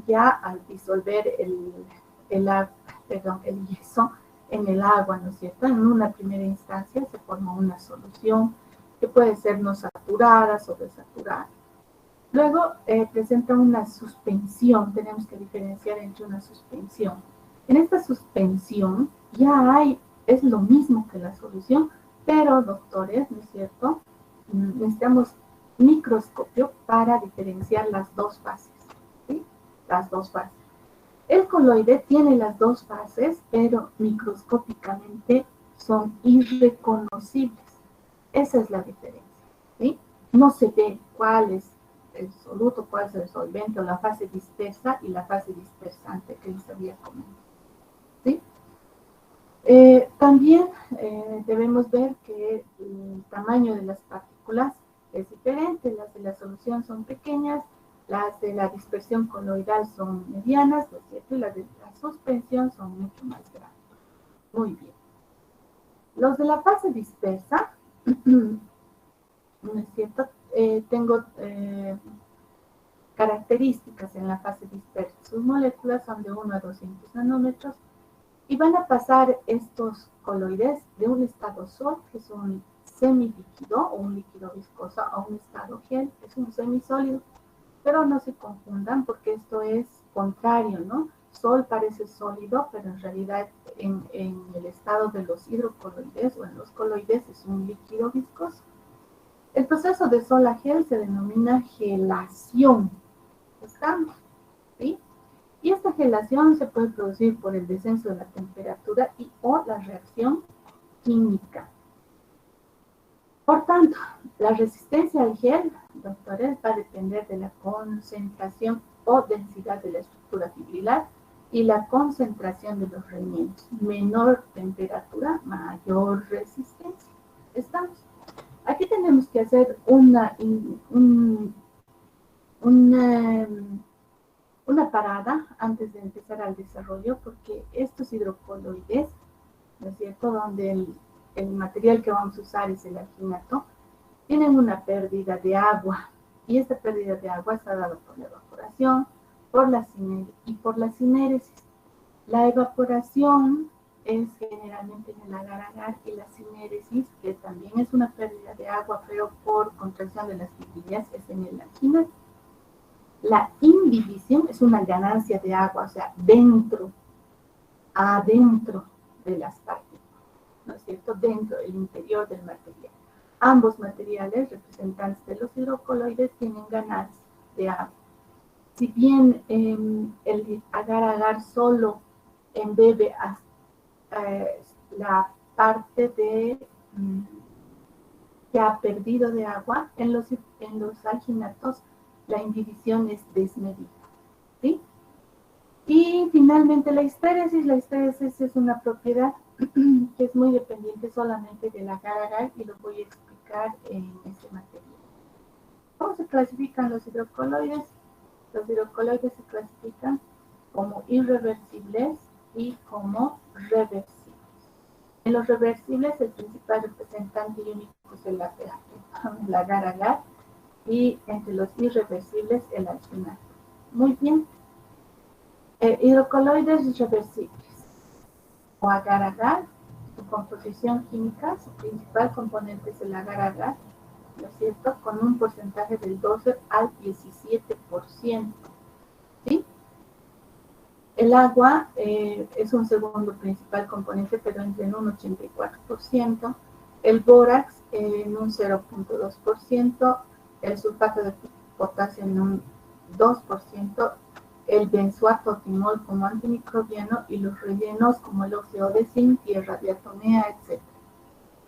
Speaker 1: ya al disolver el yeso en el agua, ¿no es cierto? En una primera instancia se forma una solución que puede ser no saturada, sobresaturada. Luego presenta una suspensión, tenemos que diferenciar entre una suspensión. En esta suspensión ya hay, es lo mismo que la solución, pero doctores, ¿no es cierto? Necesitamos microscopio para diferenciar las dos fases, ¿sí? Las dos fases. El coloide tiene las dos fases, pero microscópicamente son irreconocibles. Esa es la diferencia, ¿sí? No se ve cuál es el soluto, cuál es el solvente, o la fase dispersa y la fase dispersante que les había comentado, ¿sí? También debemos ver que el tamaño de las partículas es diferente. Las de la solución son pequeñas, las de la dispersión coloidal son medianas, ¿no es cierto? Y las de la suspensión son mucho más grandes. Muy bien. Los de la fase dispersa, ¿no es cierto? Tengo características en la fase dispersa. Sus moléculas son de 1 a 200 nanómetros Y van a pasar estos coloides de un estado sol, que es un semilíquido o un líquido viscoso, a un estado gel, que es un semisólido. Pero no se confundan porque esto es contrario, ¿no? Sol parece sólido, pero en realidad en el estado de los hidrocoloides o en los coloides es un líquido viscoso. El proceso de sol a gel se denomina gelación. ¿Estamos? ¿Sí? Y esta gelación se puede producir por el descenso de la temperatura y o la reacción química. Por tanto, la resistencia al gel, doctores, va a depender de la concentración o densidad de la estructura fibrilar y la concentración de los remiendos. Menor temperatura, mayor resistencia. ¿Estamos? Aquí tenemos que hacer una parada antes de empezar al desarrollo, porque estos hidrocoloides, ¿no es cierto?, donde el material que vamos a usar es el alginato, tienen una pérdida de agua, y esta pérdida de agua está dada por la evaporación, por la cinéresis. La evaporación es generalmente en el agar-agar, y la cinéresis, que también es una pérdida de agua, pero por contracción de las fibrillas, es en el alginato. La indivisión es una ganancia de agua, o sea, adentro de las partículas, ¿no es cierto? Dentro, el interior del material. Ambos materiales, representantes de los hidrocoloides, tienen ganancia de agua. Si bien el agar-agar solo embebe la parte que ha perdido de agua, en los alginatos la indivisión es desmedida, ¿sí? Y finalmente la histéresis. La histéresis es una propiedad que es muy dependiente solamente del agar-agar, y lo voy a explicar en este material. ¿Cómo se clasifican los hidrocoloides? Los hidrocoloides se clasifican como irreversibles y como reversibles. En los reversibles, el principal representante y único es el agar-agar, y entre los irreversibles, el alginato. Muy bien. Hidrocoloides reversibles o agar-agar, su composición química, su principal componente es el agar-agar, ¿no es cierto?, con un porcentaje del 12 al 17%. ¿Sí? El agua es un segundo principal componente, pero en un 84%. El bórax en un 0.2%. El sulfato de potasio en un 2%. El benzoato timol como antimicrobiano, y los rellenos como el óxido de zinc, tierra diatomea, etc.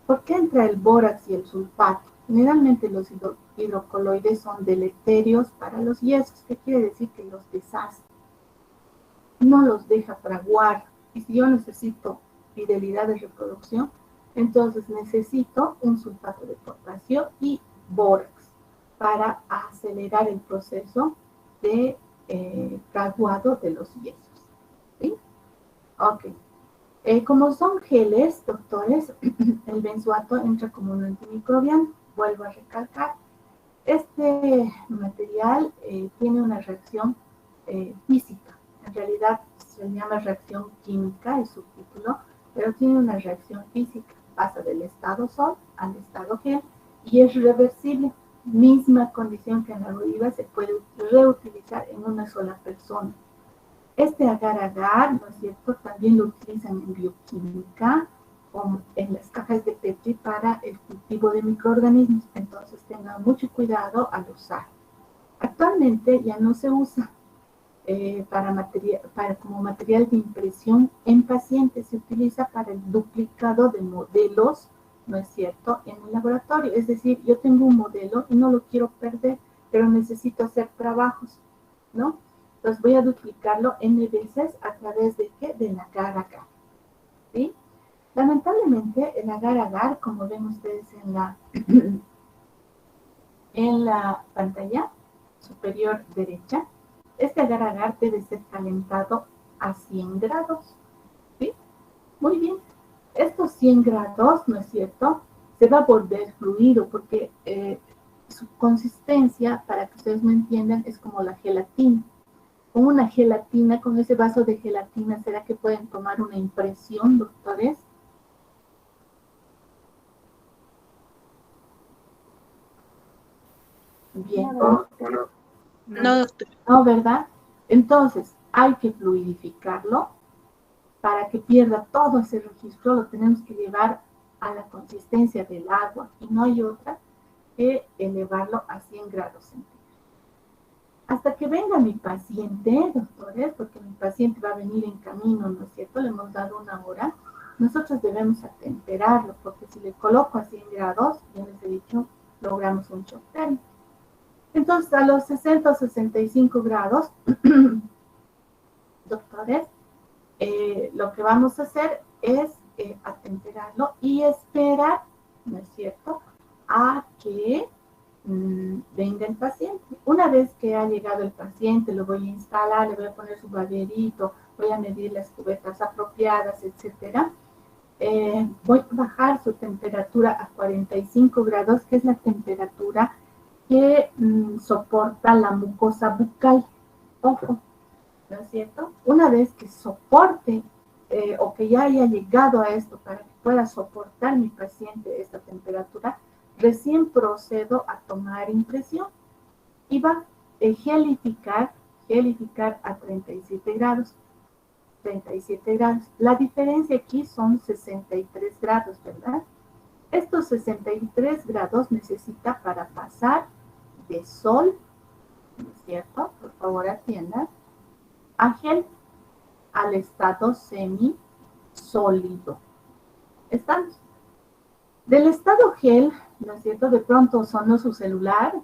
Speaker 1: ¿Por qué entra el bórax y el sulfato? Generalmente los hidrocoloides son deleterios para los yesos. ¿Qué quiere decir? Que los deshace, no los deja fraguar. Y si yo necesito fidelidad de reproducción, entonces necesito un sulfato de potasio y bórax para acelerar el proceso de fraguado de los yesos. ¿Sí? Ok. Como son geles, doctores, el benzoato entra como un antimicrobiano. Vuelvo a recalcar, este material tiene una reacción física. En realidad se llama reacción química, el subtítulo, pero tiene una reacción física. Pasa del estado sol al estado gel y es reversible. Misma condición que en la oliva, se puede reutilizar en una sola persona. Este agar-agar, ¿no es cierto?, también lo utilizan en bioquímica, como en las cajas de Petri para el cultivo de microorganismos. Entonces tengan mucho cuidado al usar. Actualmente ya no se usa como material de impresión en pacientes. Se utiliza para el duplicado de modelos, ¿no es cierto?, en el laboratorio. Es decir, yo tengo un modelo y no lo quiero perder, pero necesito hacer trabajos, ¿no? Entonces voy a duplicarlo n veces a través de ¿qué? Del agar-agar, ¿sí? Lamentablemente, el agar-agar, como ven ustedes en la pantalla superior derecha, este agar-agar debe ser calentado a 100 grados, ¿sí? Muy bien. Estos 100 grados, ¿no es cierto?, se va a volver fluido porque su consistencia, para que ustedes me entiendan, es como la gelatina. con una gelatina, con ese vaso de gelatina, ¿será que pueden tomar una impresión, doctores? Bien.
Speaker 2: No, doctor.
Speaker 1: No, ¿verdad? Entonces, hay que fluidificarlo para que pierda todo ese registro, lo tenemos que llevar a la consistencia del agua y no hay otra que elevarlo a 100 grados centígrados. Hasta que venga mi paciente, doctores, porque mi paciente va a venir en camino, ¿no es cierto? Le hemos dado una hora. Nosotros debemos atemperarlo, porque si le coloco a 100 grados, ya les he dicho, logramos un shock térmico. Entonces, a los 60 o 65 grados, doctores, lo que vamos a hacer es atemperarlo y esperar, ¿no es cierto?, a que venga el paciente. Una vez que ha llegado el paciente, lo voy a instalar, le voy a poner su baberito, voy a medir las cubetas apropiadas, etcétera. Voy a bajar su temperatura a 45 grados, que es la temperatura que soporta la mucosa bucal. Ojo, ¿no es cierto? Una vez que soporte o que ya haya llegado a esto para que pueda soportar mi paciente esta temperatura, recién procedo a tomar impresión y va a gelificar a 37 grados. 37 grados. La diferencia aquí son 63 grados, ¿verdad? Estos 63 grados necesita para pasar de sol, ¿no es cierto? Por favor, atiendan, a gel, al estado semisólido. ¿Estamos? Del estado gel, ¿no es cierto? De pronto sonó su celular,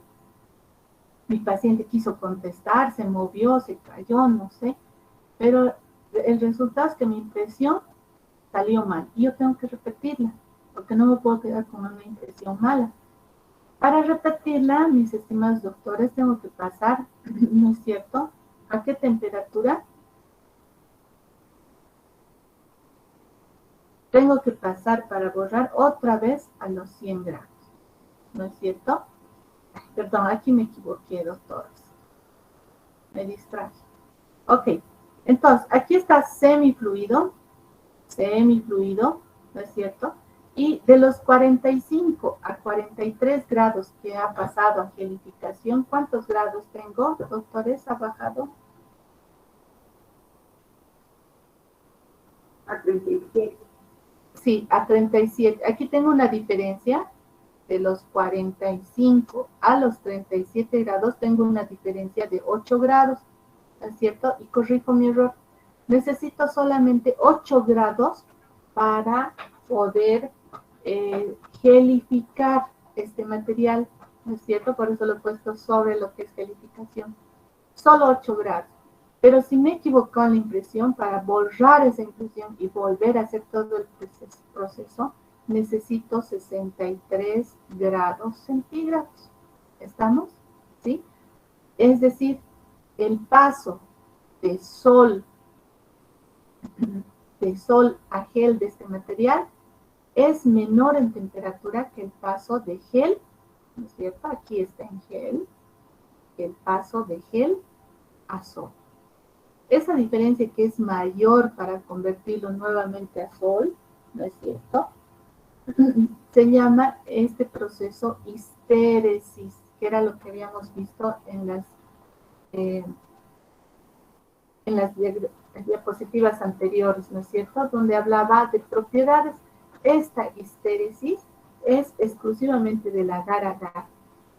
Speaker 1: mi paciente quiso contestar, se movió, se cayó, no sé, pero el resultado es que mi impresión salió mal y yo tengo que repetirla, porque no me puedo quedar con una impresión mala. Para repetirla, mis estimados doctores, tengo que pasar, ¿no es cierto?, ¿a qué temperatura? Tengo que pasar para borrar otra vez a los 100 grados, ¿no es cierto? Perdón, aquí me equivoqué, doctores. Me distraje. Ok, entonces, aquí está semifluido, ¿no es cierto? Y de los 45 a 43 grados que ha pasado a gelificación, ¿cuántos grados tengo, doctores? ¿Ha bajado?
Speaker 6: A 37.
Speaker 1: Sí, a 37. Aquí tengo una diferencia. De los 45 a los 37 grados, tengo una diferencia de 8 grados, ¿no es cierto? Y corrijo mi error. Necesito solamente 8 grados para poder gelificar este material, ¿no es cierto? Por eso lo he puesto sobre lo que es gelificación. Solo 8 grados. Pero si me equivoco en la impresión, para borrar esa impresión y volver a hacer todo el proceso, necesito 63 grados centígrados. ¿Estamos? ¿Sí? Es decir, el paso de sol a gel de este material es menor en temperatura que el paso de gel, ¿no es cierto? Aquí está en gel, el paso de gel a sol. Esa diferencia que es mayor para convertirlo nuevamente a sol, ¿no es cierto?, se llama este proceso histéresis, que era lo que habíamos visto en las diapositivas anteriores, ¿no es cierto?, donde hablaba de propiedades. Esta histéresis es exclusivamente del agar-agar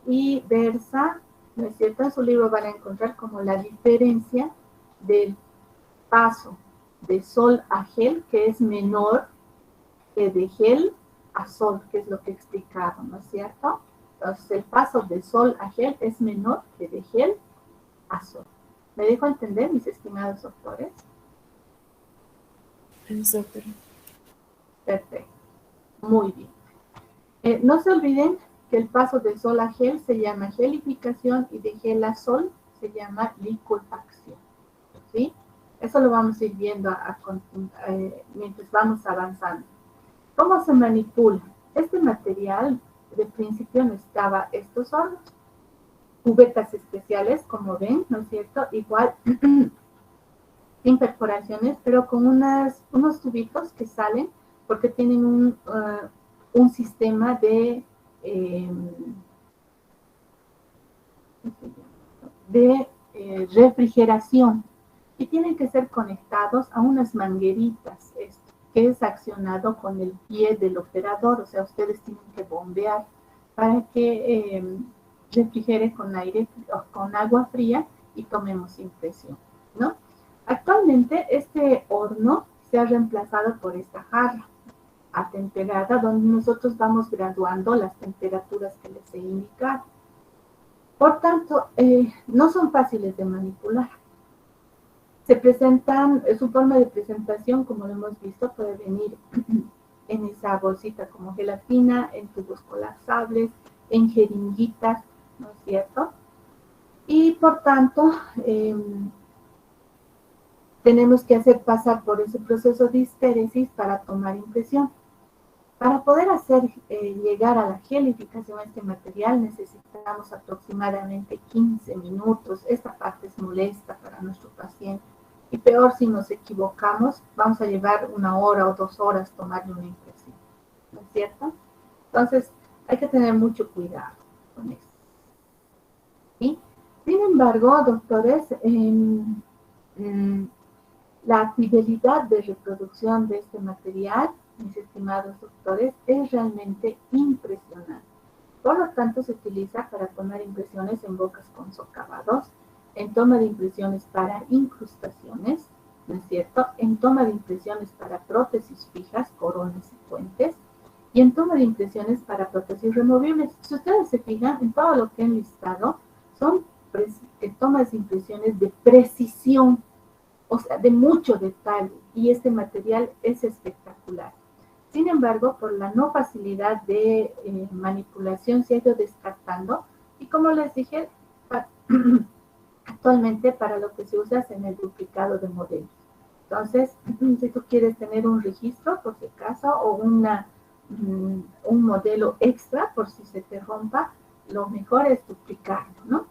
Speaker 1: y versa, ¿no es cierto?, en su libro van a encontrar como la diferencia del paso de sol a gel, que es menor que de gel a sol, que es lo que he explicado, ¿no es cierto? Entonces, el paso de sol a gel es menor que de gel a sol. ¿Me dejo entender, mis estimados doctores?
Speaker 2: Sí, doctora.
Speaker 1: Perfecto. Muy bien. No se olviden que el paso de sol a gel se llama gelificación y de gel a sol se llama liquefacción. ¿Sí? Eso lo vamos a ir viendo mientras vamos avanzando. ¿Cómo se manipula? Este material de principio necesitaba estos hornos. cubetas especiales, como ven, ¿no es cierto? Igual, sin perforaciones, pero con unos tubitos que salen porque tienen un sistema de refrigeración y tienen que ser conectados a unas mangueritas, esto, que es accionado con el pie del operador, o sea, ustedes tienen que bombear para que refrigere con aire o con agua fría y tomemos impresión, ¿no? Actualmente este horno se ha reemplazado por esta jarra atemperada donde nosotros vamos graduando las temperaturas que les he indicado. Por tanto, no son fáciles de manipular. Se presentan, su forma de presentación, como lo hemos visto, puede venir en esa bolsita como gelatina, en tubos colapsables, en jeringuitas, ¿no es cierto? Y por tanto, tenemos que hacer pasar por ese proceso de histéresis para tomar impresión. Para poder hacer llegar a la gelificación a este material necesitamos aproximadamente 15 minutos. Esta parte es molesta para nuestro paciente. Y peor si nos equivocamos, vamos a llevar 1 hora o 2 horas tomarle una impresión. ¿No es cierto? Entonces, hay que tener mucho cuidado con esto. ¿Sí? Sin embargo, doctores, la fidelidad de reproducción de este material, mis estimados doctores, es realmente impresionante. Por lo tanto, se utiliza para tomar impresiones en bocas con socavados, en toma de impresiones para incrustaciones, ¿no es cierto? En toma de impresiones para prótesis fijas, coronas y puentes, y en toma de impresiones para prótesis removibles. Si ustedes se fijan, en todo lo que he listado, son tomas de impresiones de precisión, o sea, de mucho detalle, y este material es espectacular. Sin embargo, por la no facilidad de manipulación se ha ido descartando, y como les dije, actualmente para lo que se usa es en el duplicado de modelos. Entonces, si tú quieres tener un registro, por si acaso, o un modelo extra, por si se te rompa, lo mejor es duplicarlo, ¿no?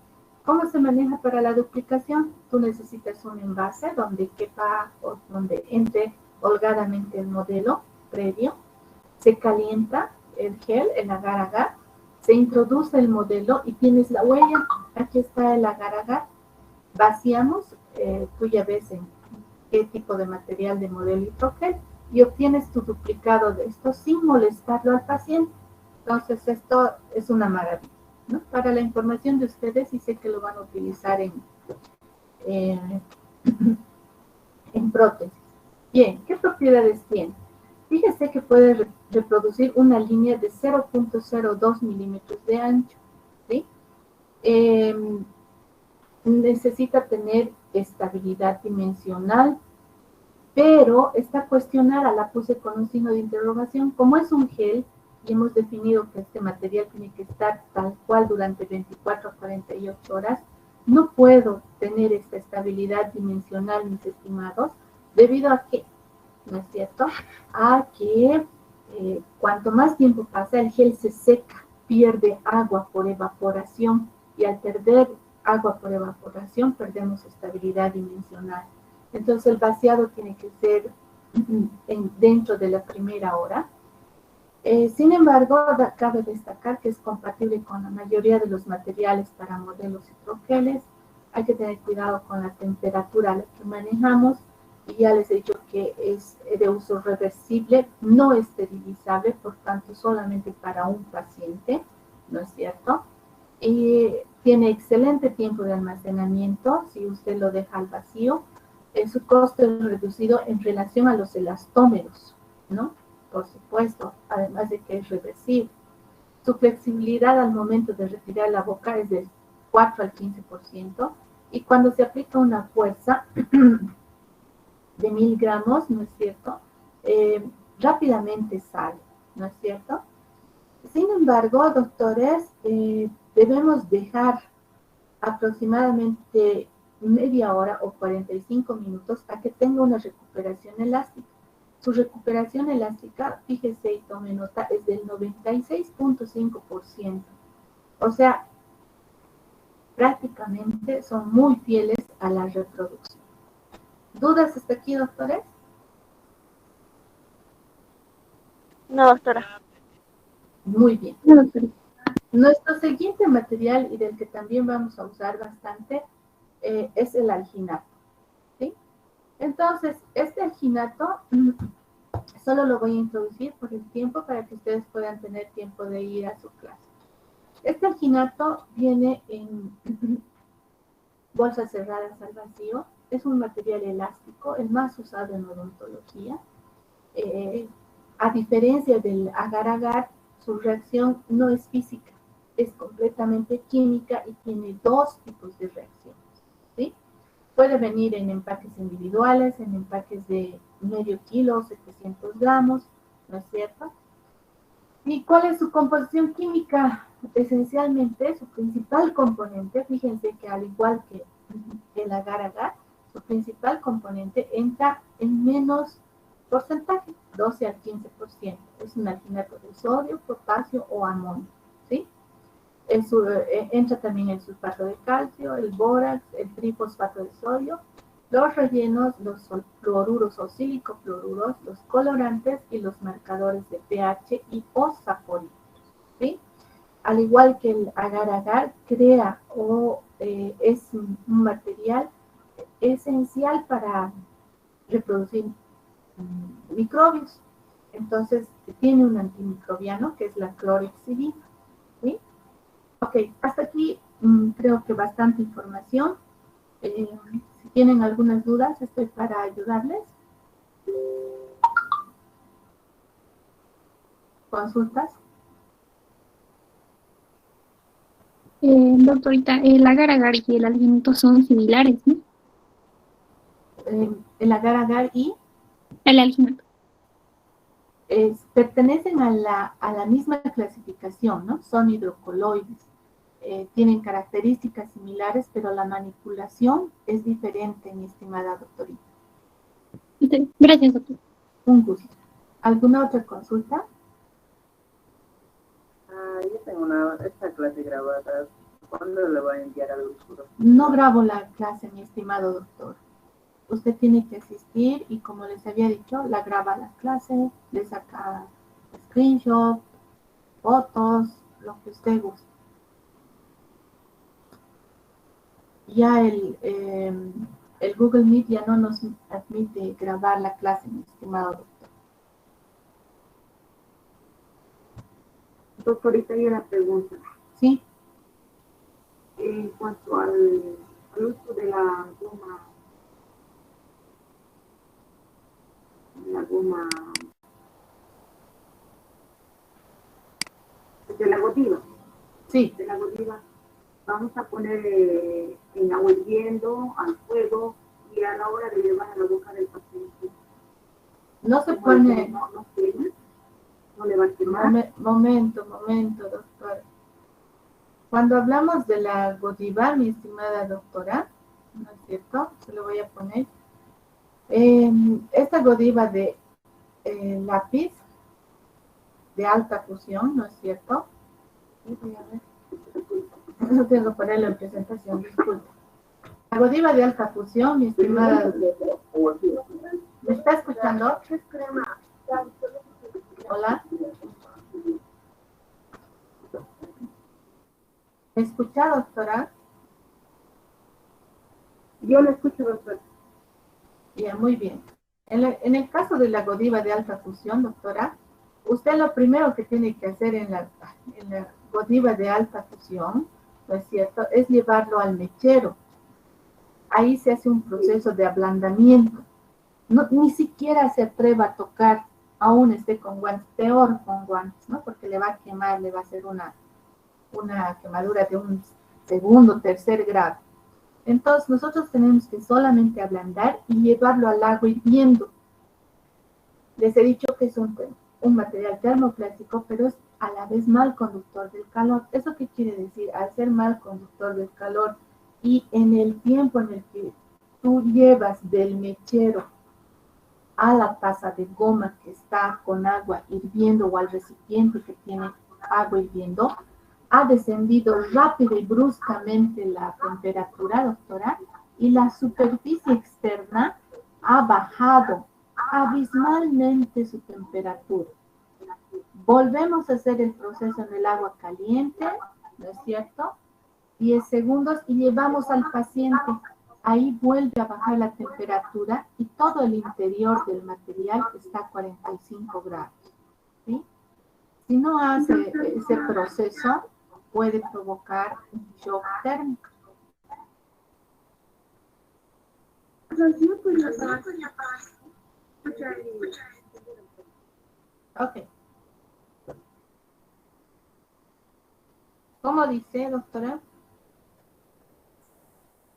Speaker 1: ¿Cómo se maneja para la duplicación? Tú necesitas un envase donde quepa o donde entre holgadamente el modelo previo. Se calienta el gel, el agar-agar, se introduce el modelo y tienes la huella. Aquí está el agar-agar. Vaciamos, tú ya ves en qué tipo de material de modelo hidrogel y obtienes tu duplicado de esto sin molestarlo al paciente. Entonces, esto es una maravilla, ¿no? Para la información de ustedes, y sé que lo van a utilizar en prótesis. Bien, ¿qué propiedades tiene? Fíjese que puede reproducir una línea de 0.02 milímetros de ancho, ¿sí? Necesita tener estabilidad dimensional, pero está cuestionada, la puse con un signo de interrogación. Como es un gel, y hemos definido que este material tiene que estar tal cual durante 24 a 48 horas, no puedo tener esta estabilidad dimensional, mis estimados, debido a que, ¿no es cierto?, a que cuanto más tiempo pasa, el gel se seca, pierde agua por evaporación, y al perder agua por evaporación, perdemos estabilidad dimensional. Entonces, el vaciado tiene que ser dentro de la primera hora. Sin embargo, cabe destacar que es compatible con la mayoría de los materiales para modelos hidrogeles. Hay que tener cuidado con la temperatura a la que manejamos, y ya les he dicho que es de uso reversible, no esterilizable, por tanto solamente para un paciente, ¿no es cierto? Y tiene excelente tiempo de almacenamiento si usted lo deja al vacío. Su costo es reducido en relación a los elastómeros, ¿no? Por supuesto, además de que es reversible. Su flexibilidad al momento de retirar la boca es del 4 al 15%, y cuando se aplica una fuerza de 1000 gramos, ¿no es cierto?, rápidamente sale, ¿no es cierto? Sin embargo, doctores, debemos dejar aproximadamente media hora o 45 minutos a que tenga una recuperación elástica. Su recuperación elástica, fíjese y tome nota, es del 96.5%. O sea, prácticamente son muy fieles a la reproducción. ¿Dudas hasta aquí, doctores?
Speaker 2: No, doctora.
Speaker 1: Muy bien.
Speaker 5: No, doctorita.
Speaker 1: Nuestro siguiente material, y del que también vamos a usar bastante, es el alginato, ¿sí? Entonces, este alginato solo lo voy a introducir por el tiempo para que ustedes puedan tener tiempo de ir a su clase. Este alginato viene en bolsas cerradas al vacío. Es un material elástico, el más usado en odontología. A diferencia del agar-agar, su reacción no es física, es completamente química y tiene dos tipos de reacciones, ¿sí? Puede venir en empaques individuales, en empaques de medio kilo, 700 gramos, ¿no es cierto? ¿Y cuál es su composición química? Esencialmente, su principal componente, fíjense que al igual que el agar-agar, su principal componente entra en menos porcentaje, 12 al 15%. Es un alginato de sodio, potasio o amonio, ¿sí? Entra también el sulfato de calcio, el bórax, el trifosfato de sodio, los rellenos, los fluoruros o silicofluoruros, los colorantes y los marcadores de pH y o saporíferos, ¿sí? Al igual que el agar-agar, crea o es un material esencial para reproducir microbios. Entonces, tiene un antimicrobiano que es la clorhexidina, ¿sí? Ok, hasta aquí creo que bastante información. Si tienen algunas dudas, estoy para ayudarles. ¿Consultas?
Speaker 5: Doctorita, el agar-agar y el alginato son similares, ¿no?
Speaker 1: El agar-agar y
Speaker 5: El alginato.
Speaker 1: pertenecen a la misma clasificación, ¿no? Son hidrocoloides. Tienen características similares, pero la manipulación es diferente, mi estimada doctorita.
Speaker 5: Gracias, doctor.
Speaker 1: Un gusto. ¿Alguna otra consulta?
Speaker 7: Yo tengo esta clase grabada. ¿Cuándo le va a enviar al grupo?
Speaker 1: No grabo la clase, mi estimado doctor. Usted tiene que asistir y, como les había dicho, la graba la clase, le saca screenshot, fotos, lo que usted guste. Ya el Google Meet ya no nos admite grabar la clase, mi estimado doctor.
Speaker 7: Doctorita, hay una pregunta.
Speaker 1: ¿Sí?
Speaker 7: En cuanto al uso de la goma de la godiva,
Speaker 1: Sí.
Speaker 7: de la godiva, vamos a poner en agua hirviendo, al fuego, y a la hora de llevar a la boca del paciente.
Speaker 1: No se pone...
Speaker 7: No quema, no le va a quemar.
Speaker 1: Momento, doctor. Cuando hablamos de la Godiva, mi estimada doctora, ¿no es cierto? Se lo voy a poner. Esta Godiva de lápiz de alta fusión, ¿no es cierto? Voy a ver. No tengo que ponerlo en presentación, disculpe. La Godiva de alta fusión, mi estimada... ¿Me está escuchando? Hola. ¿Me escucha, doctora?
Speaker 7: Yo lo escucho, doctor.
Speaker 1: Bien, muy bien. En el caso de la Godiva de alta fusión, doctora, usted lo primero que tiene que hacer en la Godiva de alta fusión, ¿no es cierto?, es llevarlo al mechero. Ahí se hace un proceso de ablandamiento. No, ni siquiera se atreva a tocar, aún esté con guantes, peor con guantes, ¿no? Porque le va a quemar, le va a hacer una quemadura de un segundo, tercer grado. Entonces, nosotros tenemos que solamente ablandar y llevarlo al agua hirviendo. Les he dicho que es un material termoplástico, pero es a la vez mal conductor del calor. ¿Eso qué quiere decir? Al ser mal conductor del calor y en el tiempo en el que tú llevas del mechero a la taza de goma que está con agua hirviendo o al recipiente que tiene agua hirviendo, ha descendido rápido y bruscamente la temperatura, doctora, y la superficie externa ha bajado abismalmente su temperatura. Volvemos a hacer el proceso en el agua caliente, ¿no es cierto? 10 segundos y llevamos al paciente. Ahí vuelve a bajar la temperatura y todo el interior del material está a 45 grados. ¿Sí? Si no hace ese proceso, puede provocar un shock térmico. Ok. ¿Cómo dice, doctora?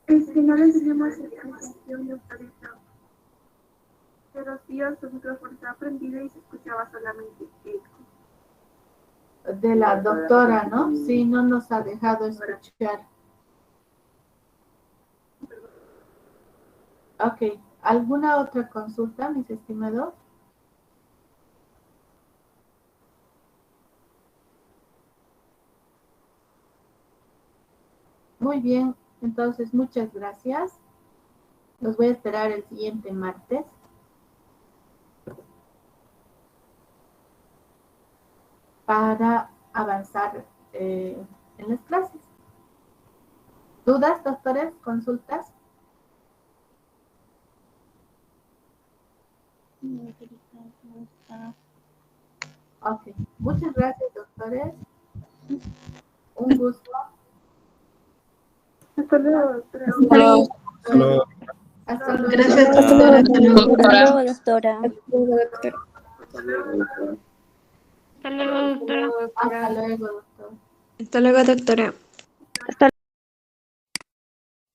Speaker 8: Es que no le enseñamos atención, doctorita. Pero sí, su micrófono estaba prendido y se escuchaba solamente eco.
Speaker 1: De la doctora, ¿no? Sí, no nos ha dejado escuchar. Ok. ¿Alguna otra consulta, mis estimados? Muy bien, entonces muchas gracias. Los voy a esperar el siguiente martes. Para avanzar en las clases. ¿Dudas, doctores? ¿Consultas? Ok. Muchas gracias, doctores. Un gusto.
Speaker 8: Hasta luego, doctora.
Speaker 2: Hasta luego.
Speaker 1: Hasta luego.
Speaker 9: Gracias, doctora.
Speaker 2: Hasta luego, doctora.
Speaker 8: Hasta luego, doctora.
Speaker 1: Hasta luego, doctor.
Speaker 9: Hasta luego, doctora.
Speaker 2: Hasta